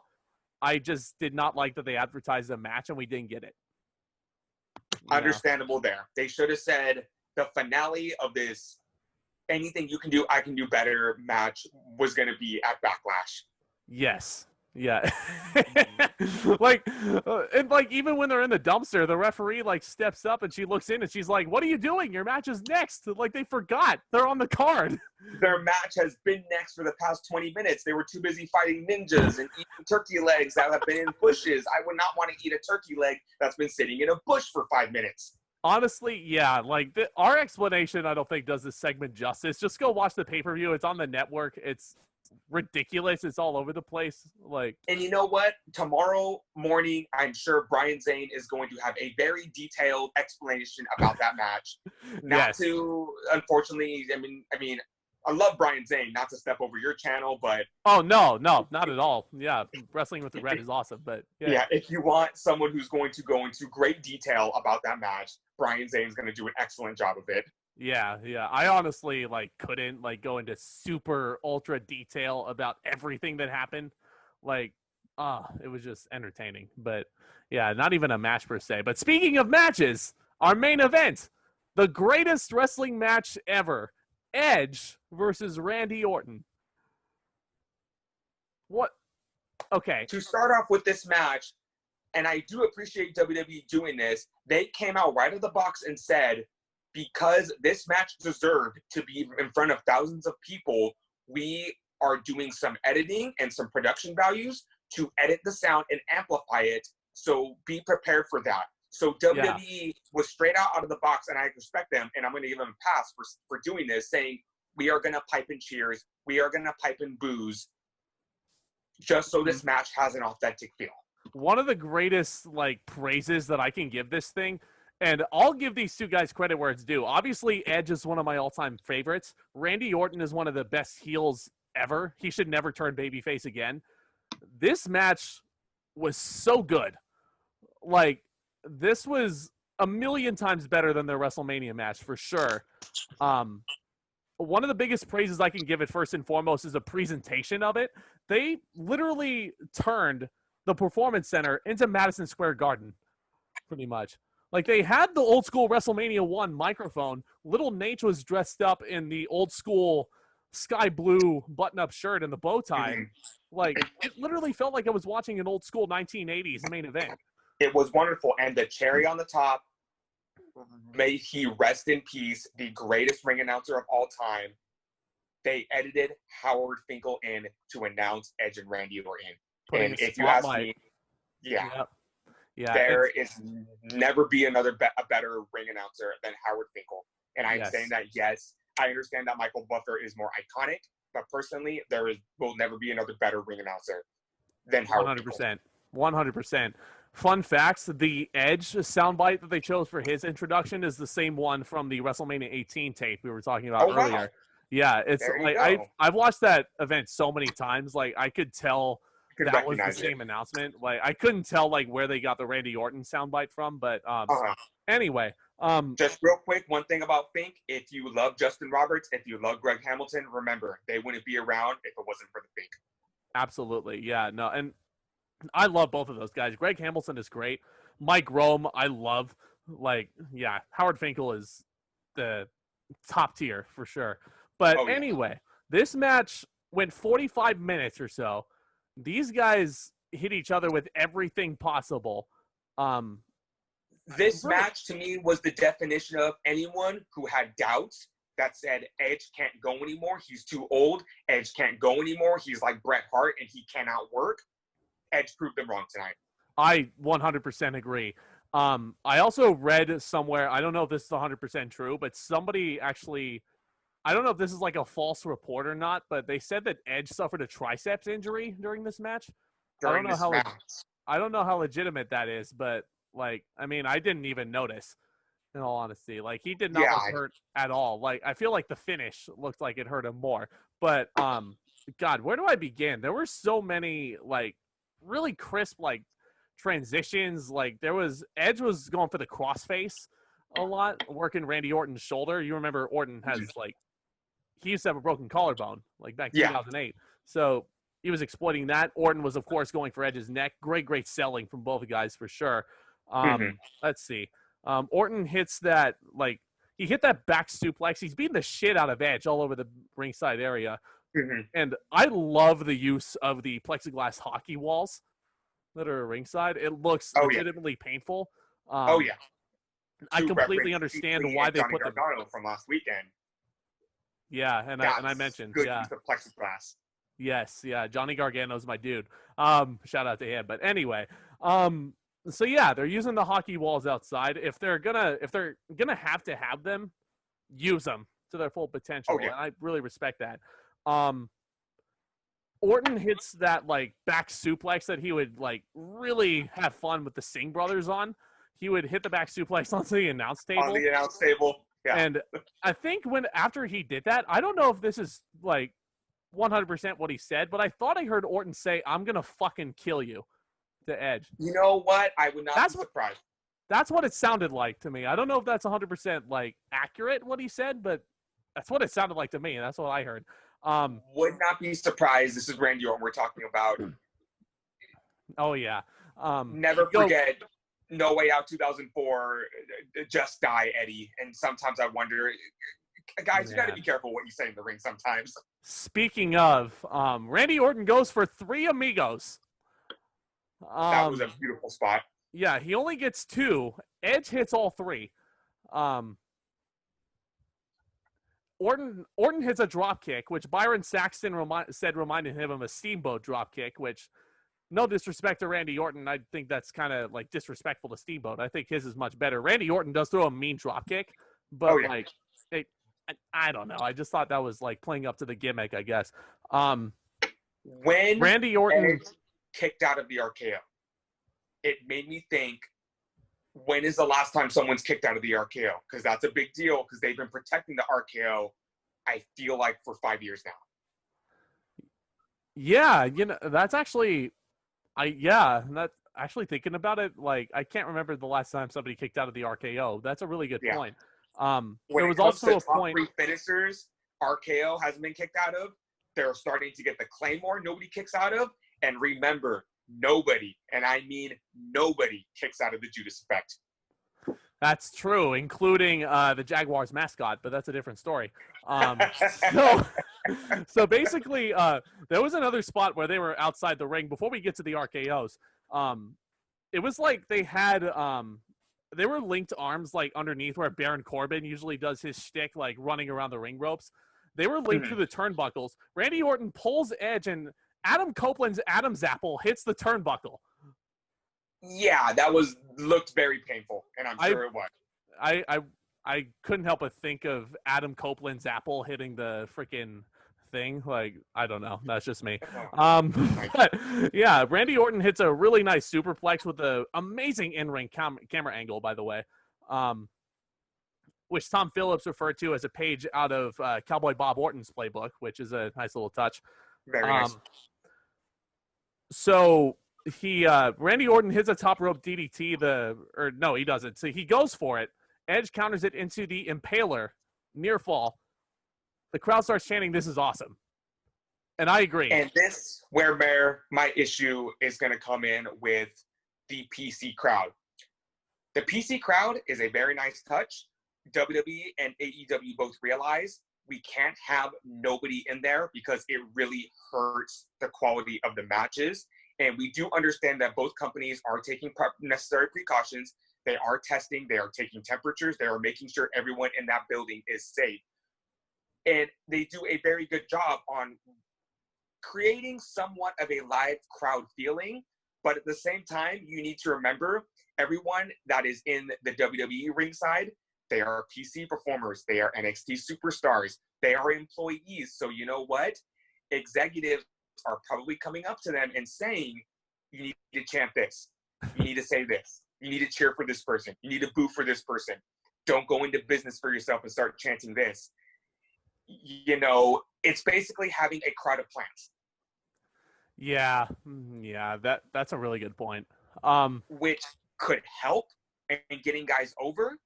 Speaker 3: I just did not like that they advertised a match and we didn't get it.
Speaker 2: Understandable there. They should have said the finale of this anything you can do, I can do better match was going to be at Backlash.
Speaker 3: Yes. Yeah. And like, even when they're in the dumpster, the referee like steps up and she looks in and she's like, what are you doing? Your match is next. Like, they forgot. They're on the card.
Speaker 2: Their match has been next for the past 20 minutes. They were too busy fighting ninjas and eating turkey legs that have been in bushes. I would not want to eat a turkey leg that's been sitting in a bush for 5 minutes.
Speaker 3: Honestly, yeah, like our explanation, I don't think does this segment justice. Just go watch the pay-per-view. It's on the network. It's ridiculous. It's all over the place. Like,
Speaker 2: and you know what? Tomorrow morning, I'm sure Brian Zane is going to have a very detailed explanation about that match. Not to, unfortunately, I mean, I love Brian Zane. Not to step over your channel, but
Speaker 3: no, not at all. Yeah, Wrestling with the Red is awesome, but
Speaker 2: yeah, if you want someone who's going to go into great detail about that match, Brian Zane's going to do an excellent job of it.
Speaker 3: Yeah. I honestly couldn't go into super ultra detail about everything that happened. It was just entertaining. But yeah, not even a match per se. But speaking of matches, our main event, the greatest wrestling match ever, Edge versus Randy Orton. What? Okay.
Speaker 2: To start off with this match, and I do appreciate WWE doing this, they came out right out of the box and said, because this match deserved to be in front of thousands of people, we are doing some editing and some production values to edit the sound and amplify it. So be prepared for that. So WWE was straight out of the box, and I respect them, and I'm going to give them a pass for doing this, saying we are going to pipe in cheers, we are going to pipe in boos, just so this match has an authentic feel.
Speaker 3: One of the greatest praises that I can give this thing, and I'll give these two guys credit where it's due. Obviously, Edge is one of my all-time favorites. Randy Orton is one of the best heels ever. He should never turn babyface again. This match was so good. This was a million times better than their WrestleMania match, for sure. One of the biggest praises I can give it, first and foremost, is the presentation of it. They literally turned the Performance Center into Madison Square Garden, pretty much. They had the old school WrestleMania 1 microphone. Little Nate was dressed up in the old school sky blue button-up shirt and the bow tie. It literally felt like I was watching an old school 1980s main event.
Speaker 2: It was wonderful. And the cherry on the top, may he rest in peace, the greatest ring announcer of all time. They edited Howard Finkel in to announce Edge and Randy Orton. And if you ask me, there is never be a better ring announcer than Howard Finkel. And I'm saying that, yes, I understand that Michael Buffer is more iconic, but personally, will never be another better ring announcer than Howard 100%.
Speaker 3: Finkel. 100%. Fun facts, the Edge soundbite that they chose for his introduction is the same one from the WrestleMania 18 tape we were talking about earlier. Wow. Yeah, it's
Speaker 2: There you
Speaker 3: like
Speaker 2: go.
Speaker 3: I've watched that event so many times. Like I could tell
Speaker 2: You can
Speaker 3: that was the
Speaker 2: recognize it.
Speaker 3: same announcement. Like I couldn't tell like where they got the Randy Orton soundbite from, but
Speaker 2: Uh-huh.
Speaker 3: anyway,
Speaker 2: Just real quick, one thing about Fink, if you love Justin Roberts, if you love Greg Hamilton, remember, they wouldn't be around if it wasn't for the Fink.
Speaker 3: absolutely, yeah, no, and I love both of those guys. Greg Hamilton is great. Mike Rome, I love. Like, yeah, Howard Finkel is the top tier for sure. But
Speaker 2: Oh, yeah.
Speaker 3: anyway, this match went 45 minutes or so. These guys hit each other with everything possible.
Speaker 2: This
Speaker 3: really-
Speaker 2: match to me was the definition of anyone who had doubts that said Edge can't go anymore. He's too old. Edge can't go anymore. He's like Bret Hart and he cannot work. Edge proved them wrong tonight.
Speaker 3: I 100% agree. I also read somewhere, I don't know if this is 100% true, but somebody actually, I don't know if this is like a false report or not, but they said that Edge suffered a triceps injury during this match.
Speaker 2: During this match.
Speaker 3: I don't know how legitimate that is, but like, I mean, I didn't even notice, in all honesty. Like, he did not look hurt at all. Like, I feel like the finish looked like it hurt him more. But, God, where do I begin? There were so many, like, really crisp, like, transitions. Like, Edge was going for the crossface a lot, working Randy Orton's shoulder. You remember Orton has, like, he used to have a broken collarbone, like, back in 2008. So he was exploiting that. Orton was, of course, going for Edge's neck. Great selling from both guys for sure. Let's see. Orton hits that, like, he hit that back suplex. He's beating the shit out of Edge all over the ringside area. And I love the use of the plexiglass hockey walls that are ringside. It looks legitimately painful. I completely understand why they put them
Speaker 2: from last weekend.
Speaker 3: Yeah, and I mentioned
Speaker 2: good use of plexiglass.
Speaker 3: Yes, yeah, Johnny Gargano's my dude. Shout out to him. But anyway, so yeah, they're using the hockey walls outside. If they're gonna have to have them, use them to their full potential. And I really respect that. Orton hits that like back suplex that he would like really have fun with the Singh brothers on. He would hit the back suplex onto the announce table.
Speaker 2: On the announce table. Yeah.
Speaker 3: And I think after he did that, I don't know if this is like 100% what he said, but I thought I heard Orton say, "I'm gonna fucking kill you," to Edge.
Speaker 2: You know what? I would not be surprised.
Speaker 3: That's what it sounded like to me. I don't know if that's 100% like accurate what he said, but that's what it sounded like to me, and that's what I heard.
Speaker 2: Would not be surprised. This is Randy Orton we're talking about.
Speaker 3: Oh yeah.
Speaker 2: Never forget No Way Out 2004. Just die, Eddie. And sometimes I wonder, guys, you got to be careful what you say in the ring sometimes.
Speaker 3: Speaking of, Randy Orton goes for 3 amigos.
Speaker 2: That was a beautiful spot.
Speaker 3: Yeah, he only gets 2. Edge hits all 3. Orton hits a drop kick, which Byron Saxton said reminded him of a Steamboat drop kick, which, no disrespect to Randy Orton, I think that's kind of like disrespectful to Steamboat. I think his is much better. Randy Orton does throw a mean drop kick, but I don't know. I just thought that was like playing up to the gimmick, I guess.
Speaker 2: When
Speaker 3: Randy Orton
Speaker 2: kicked out of the RKO, it made me think, when is the last time someone's kicked out of the RKO? Because that's a big deal, because they've been protecting the RKO, I feel like, for 5 years now.
Speaker 3: Yeah, you know, that's actually, actually thinking about it, like, I can't remember the last time somebody kicked out of the RKO. That's a really good point. There was also a point.
Speaker 2: 3 finishers, RKO hasn't been kicked out of. They're starting to get the Claymore nobody kicks out of. And remember, nobody, and I mean nobody, kicks out of the Judas Effect.
Speaker 3: That's true, including the Jaguars mascot, but that's a different story. So basically, there was another spot where they were outside the ring before we get to the RKOs. It was like they had they were linked arms like underneath where Baron Corbin usually does his shtick, like running around the ring ropes. They were linked to the turnbuckles. Randy Orton pulls Edge, and Adam Copeland's Adam's apple hits the turnbuckle.
Speaker 2: Yeah, that looked very painful, and I'm sure it was.
Speaker 3: I couldn't help but think of Adam Copeland's apple hitting the freaking thing. Like, I don't know. That's just me. But, yeah, Randy Orton hits a really nice superplex with an amazing in-ring camera angle, by the way. which Tom Phillips referred to as a page out of Cowboy Bob Orton's playbook, which is a nice little touch.
Speaker 2: Very nice.
Speaker 3: So Randy Orton hits a top rope DDT. No, he doesn't. So he goes for it. Edge counters it into the Impaler near fall. The crowd starts chanting, "This is awesome," and I agree.
Speaker 2: And this where my issue is going to come in with the PC crowd. The PC crowd is a very nice touch. WWE and AEW both realize we can't have nobody in there because it really hurts the quality of the matches. And we do understand that both companies are taking necessary precautions. They are testing, they are taking temperatures, they are making sure everyone in that building is safe. And they do a very good job on creating somewhat of a live crowd feeling. But at the same time, you need to remember everyone that is in the WWE ringside, they are PC performers. They are NXT superstars. They are employees. So you know what? Executives are probably coming up to them and saying, you need to chant this. You need to say this. You need to cheer for this person. You need to boo for this person. Don't go into business for yourself and start chanting this. You know, it's basically having a crowd of plants.
Speaker 3: Yeah, that's a really good point.
Speaker 2: Which could help in getting guys over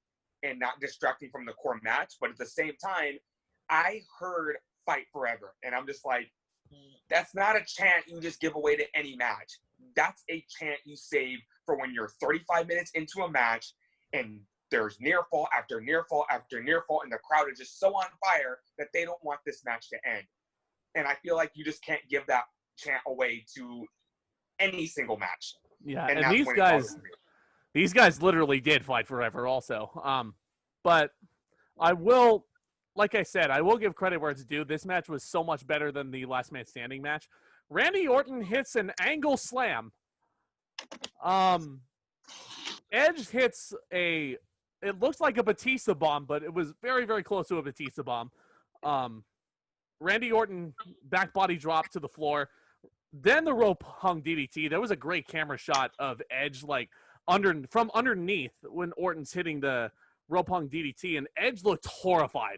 Speaker 2: and not distracting from the core match. But at the same time, I heard "Fight Forever," and I'm just like, that's not a chant you just give away to any match. That's a chant you save for when you're 35 minutes into a match and there's near fall after near fall after near fall, and the crowd is just so on fire that they don't want this match to end. And I feel like you just can't give that chant away to any single match.
Speaker 3: Yeah, and these guys literally did fight forever also. But I will, like I said, I will give credit where it's due. This match was so much better than the Last Man Standing match. Randy Orton hits an angle slam. Edge hits it looks like a Batista bomb, but it was very, very close to a Batista bomb. Randy Orton back body drop to the floor. Then the rope hung DDT. There was a great camera shot of Edge from underneath when Orton's hitting the rope hung DDT, and Edge looked horrified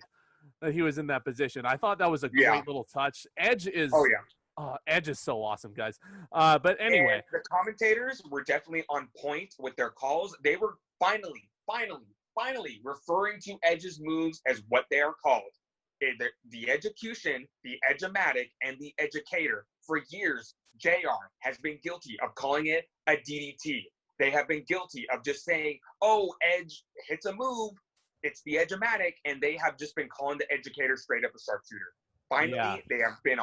Speaker 3: that he was in that position. I thought that was a great little touch. Edge is Edge is so awesome, guys. But anyway,
Speaker 2: and the commentators were definitely on point with their calls. They were finally referring to Edge's moves as what they are called. The Edgecution, the Edge-O-Matic, and the Educator. For years, JR has been guilty of calling it a DDT. They have been guilty of just saying, oh, Edge hits a move, it's the Edge-O-Matic, and they have just been calling the Educator straight up a sharpshooter. Finally, they have been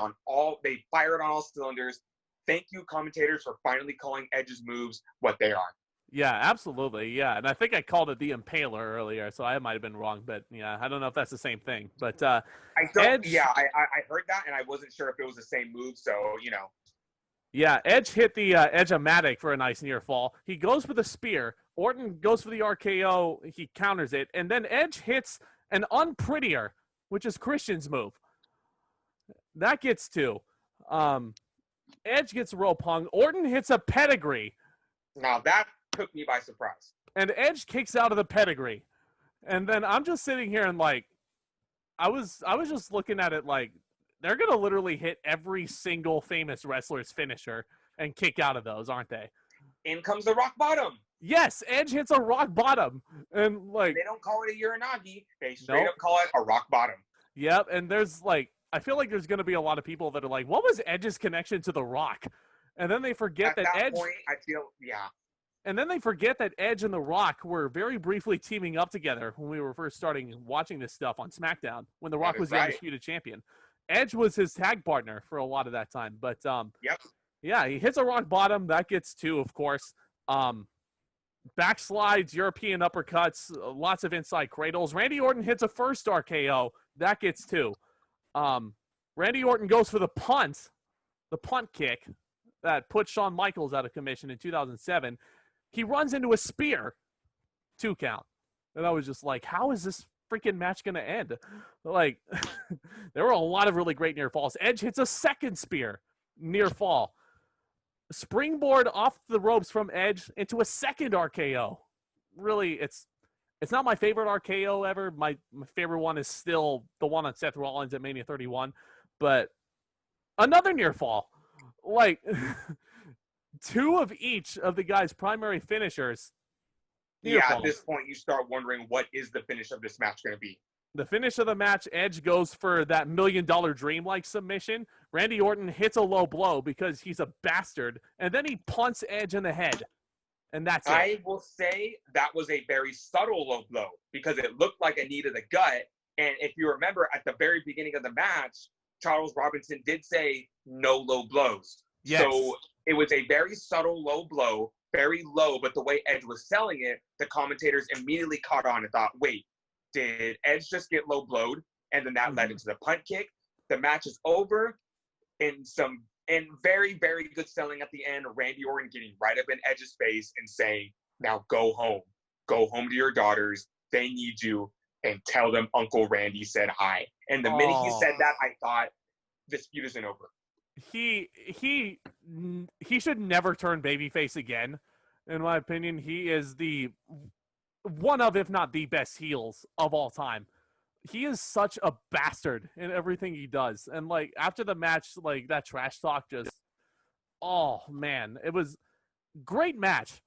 Speaker 2: they fired on all cylinders. Thank you, commentators, for finally calling Edge's moves what they are.
Speaker 3: Yeah, absolutely. Yeah, and I think I called it the Impaler earlier, so I might have been wrong. But yeah, I don't know if that's the same thing. But
Speaker 2: Edge, I heard that, and I wasn't sure if it was the same move. So
Speaker 3: yeah, Edge hit the Edge-O-Matic for a nice near fall. He goes for the spear. Orton goes for the RKO. He counters it, and then Edge hits an unprettier, which is Christian's move. That gets two. Edge gets rope hung. Orton hits a pedigree.
Speaker 2: Now that took me by surprise.
Speaker 3: And Edge kicks out of the pedigree. And then I'm just sitting here and I was just looking at it like they're going to literally hit every single famous wrestler's finisher and kick out of those, aren't they?
Speaker 2: In comes the rock bottom.
Speaker 3: Yes, Edge hits a rock bottom. And they
Speaker 2: don't call it a Uranagi. They straight up call it a rock bottom.
Speaker 3: Yep, and there's I feel like there's going to be a lot of people that are like, what was Edge's connection to The Rock? And then they forget that Edge...
Speaker 2: point, I feel,
Speaker 3: And then they forget that Edge and The Rock were very briefly teaming up together when we were first starting watching this stuff on SmackDown, when The Rock was the Undisputed Champion. Edge was his tag partner for a lot of that time. But, yeah, he hits a rock bottom. That gets two, of course. Backslides, European uppercuts, lots of inside cradles. Randy Orton hits a first RKO. That gets two. Randy Orton goes for the punt kick that put Shawn Michaels out of commission in 2007. He runs into a spear, 2 count. And I was just like, how is this freaking match going to end? There were a lot of really great near falls. Edge hits a second spear, near fall. Springboard off the ropes from Edge into a second RKO. Really, It's not my favorite RKO ever. My favorite one is still the one on Seth Rollins at Mania 31. But another near fall. Like, two of each of the guy's primary finishers.
Speaker 2: Yeah, at this point, you start wondering, what is the finish of this match going to be?
Speaker 3: The finish of the match, Edge goes for that $1 million dream-like submission. Randy Orton hits a low blow because he's a bastard, and then he punts Edge in the head. And that's it.
Speaker 2: I will say that was a very subtle low blow because it looked like a knee to the gut. And if you remember, at the very beginning of the match, Charles Robinson did say no low blows.
Speaker 3: Yes.
Speaker 2: So it was a very subtle low blow, very low, but the way Edge was selling it, the commentators immediately caught on and thought, wait, did Edge just get low blowed? And then that led into the punt kick. The match is over, and very, very good selling at the end. Randy Orton getting right up in Edge's face and saying, now go home. Go home to your daughters. They need you. And tell them Uncle Randy said hi. And the minute he said that, I thought, this feud isn't over.
Speaker 3: He should never turn babyface again, in my opinion. He is the one of, if not the best heels of all time. He is such a bastard in everything he does. And, like, after the match, like, that trash talk just, oh, man. It was great match.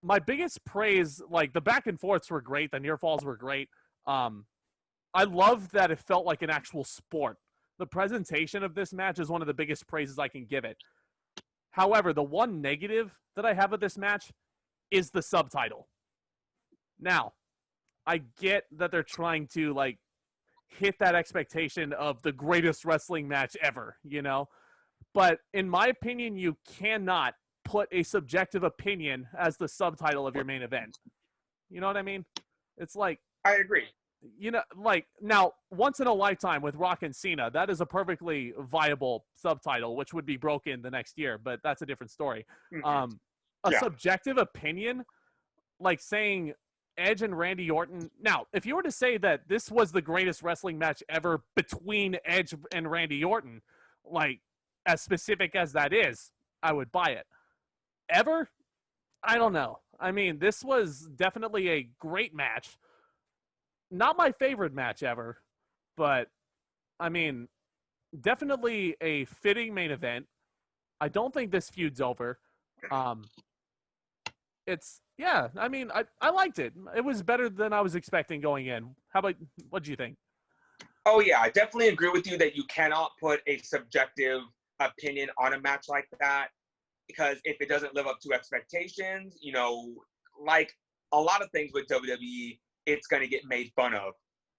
Speaker 3: My biggest praise, like, the back and forths were great. The near falls were great. I love that it felt like an actual sport. The presentation of this match is one of the biggest praises I can give it. However, the one negative that I have of this match is the subtitle. Now, I get that they're trying to, like, hit that expectation of the greatest wrestling match ever, you know? But in my opinion, you cannot put a subjective opinion as the subtitle of your main event. You know what I mean? It's like,
Speaker 2: I agree.
Speaker 3: You know, like, now, Once in a Lifetime with Rock and Cena, that is a perfectly viable subtitle, which would be broken the next year, but that's a different story. Subjective opinion, like saying Edge and Randy Orton. Now, if you were to say that this was the greatest wrestling match ever between Edge and Randy Orton, like, as specific as that is, I would buy it. Ever? I don't know. I mean, this was definitely a great match. Not my favorite match ever, but, I mean, definitely a fitting main event. I don't think this feud's over. I liked it. It was better than I was expecting going in. How about, what do you think?
Speaker 2: Oh, yeah, I definitely agree with you that you cannot put a subjective opinion on a match like that, because if it doesn't live up to expectations, you know, like a lot of things with WWE, it's going to get made fun of.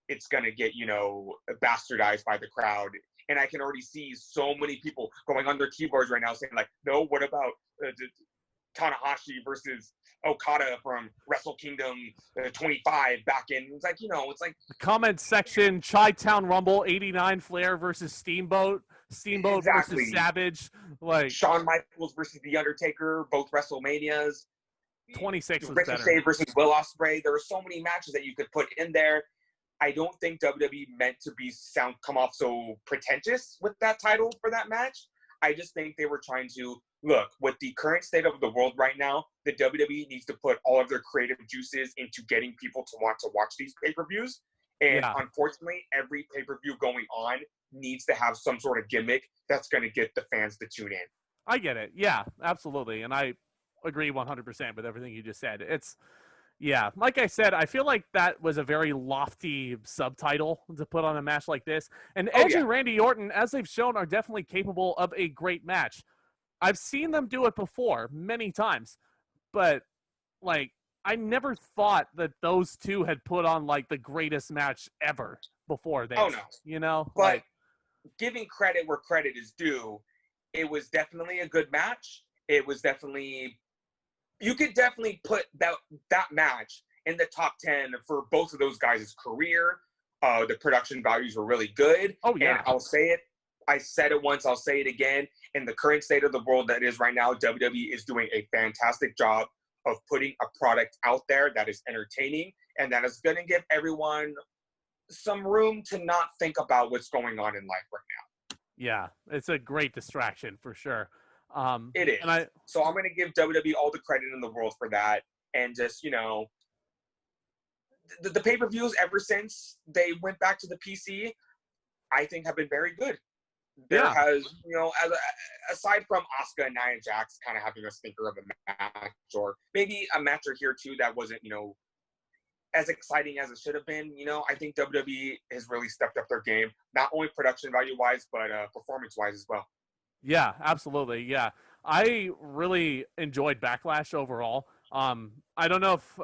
Speaker 2: It's going to get, you know, bastardized by the crowd. And I can already see so many people going on their keyboards right now saying, like, no, what about Tanahashi versus Okada from Wrestle Kingdom 25 back in? It's like, you know, it's like... The
Speaker 3: comment section, Chi-Town Rumble 89 Flair versus Steamboat
Speaker 2: exactly.
Speaker 3: Versus Savage. Like
Speaker 2: Shawn Michaels versus The Undertaker, both WrestleManias.
Speaker 3: 26 was
Speaker 2: Ricochet
Speaker 3: better.
Speaker 2: versus Will Ospreay. There are so many matches that you could put in there. I don't think WWE meant to come off so pretentious with that title for that match. I just think they were trying to look, with the current state of the world right now, the WWE needs to put all of their creative juices into getting people to want to watch these pay-per-views. And unfortunately, every pay-per-view going on needs to have some sort of gimmick that's going to get the fans to tune in.
Speaker 3: I get it. Yeah, absolutely. And I agree 100% with everything you just said. It's, yeah, like I said, I feel like that was a very lofty subtitle to put on a match like this. And Edge and Randy Orton, as they've shown, are definitely capable of a great match. I've seen them do it before many times, but, like, I never thought that those two had put on, like, the greatest match ever before this.
Speaker 2: Oh, no.
Speaker 3: You know?
Speaker 2: But
Speaker 3: like,
Speaker 2: giving credit where credit is due, it was definitely a good match. It was definitely... You could definitely put that match in the top 10 for both of those guys' career. The production values were really good.
Speaker 3: Oh, yeah.
Speaker 2: And I'll say it. I said it once. I'll say it again. In the current state of the world that is right now, WWE is doing a fantastic job of putting a product out there that is entertaining and that is going to give everyone some room to not think about what's going on in life right now.
Speaker 3: Yeah, it's a great distraction for sure.
Speaker 2: It is.
Speaker 3: And
Speaker 2: so I'm going to give WWE all the credit in the world for that. And just, you know, the pay-per-views ever since they went back to the PC, I think have been very good. There has, aside from Asuka and Nia Jax kind of having a stinker of a match, or maybe a match or here too that wasn't, as exciting as it should have been, I think WWE has really stepped up their game, not only production value-wise, but performance-wise as well.
Speaker 3: Yeah, absolutely. Yeah. I really enjoyed Backlash overall. I don't know if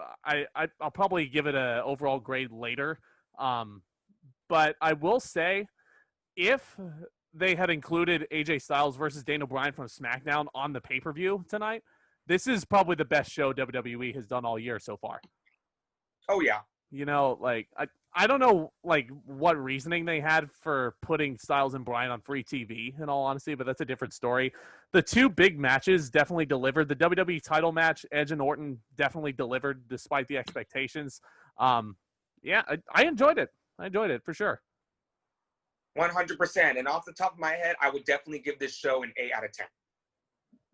Speaker 3: I'll probably give it a overall grade later. But I will say, if they had included AJ Styles versus Daniel Bryan from SmackDown on the pay-per-view tonight, this is probably the best show WWE has done all year so far.
Speaker 2: Oh, yeah.
Speaker 3: I don't know, what reasoning they had for putting Styles and Bryan on free TV, in all honesty, but that's a different story. The two big matches definitely delivered. The WWE title match, Edge and Orton, definitely delivered despite the expectations. I enjoyed it. I enjoyed it, for sure.
Speaker 2: 100%. And off the top of my head, I would definitely give this show an 8 out of 10.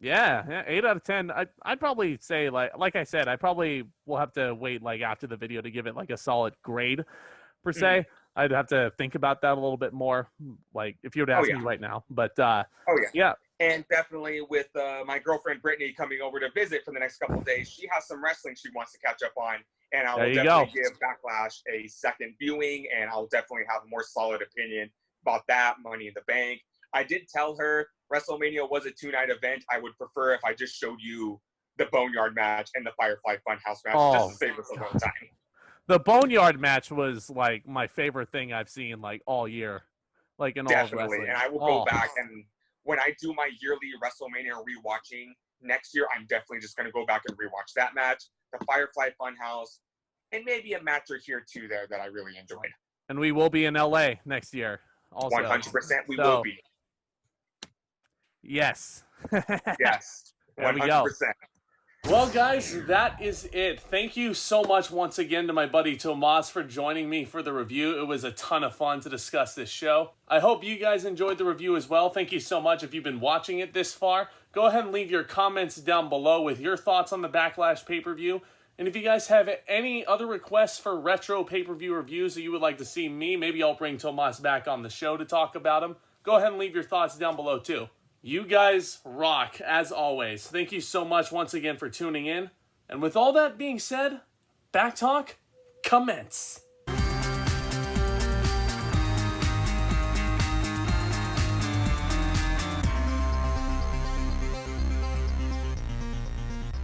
Speaker 3: Yeah, 8 out of 10. I'd probably say, like I said, I probably will have to wait after the video to give it a solid grade per se.
Speaker 2: Mm-hmm.
Speaker 3: I'd have to think about that a little bit more, if you were to ask me right now. But yeah.
Speaker 2: And definitely with my girlfriend Brittany coming over to visit for the next couple of days, she has some wrestling she wants to catch up on, and I will definitely give Backlash a second viewing, and I'll definitely have a more solid opinion about that. Money in the Bank. I did tell her WrestleMania was a 2-night event. I would prefer if I just showed you the Boneyard match and the Firefly Funhouse match just to save us a little time.
Speaker 3: The Boneyard match was my favorite thing I've seen all year, in all of wrestling.
Speaker 2: And I will go back, and when I do my yearly WrestleMania rewatching next year, I'm definitely just going to go back and rewatch that match, the Firefly Funhouse, and maybe a match or here too there that I really enjoyed.
Speaker 3: And we will be in LA next year. Also,
Speaker 2: 100% we will be.
Speaker 3: Yes.
Speaker 2: Yes. 100%.
Speaker 1: Well, guys, that is it. Thank you so much once again to my buddy Tomas for joining me for the review. It was a ton of fun to discuss this show. I hope you guys enjoyed the review as well. Thank you so much if you've been watching it this far. Go ahead and leave your comments down below with your thoughts on the Backlash pay-per-view. And if you guys have any other requests for retro pay-per-view reviews that you would like to see me, maybe I'll bring Tomas back on the show to talk about them. Go ahead and leave your thoughts down below too. You guys rock, as always. Thank you so much once again for tuning in. And with all that being said, Back Talk, commence.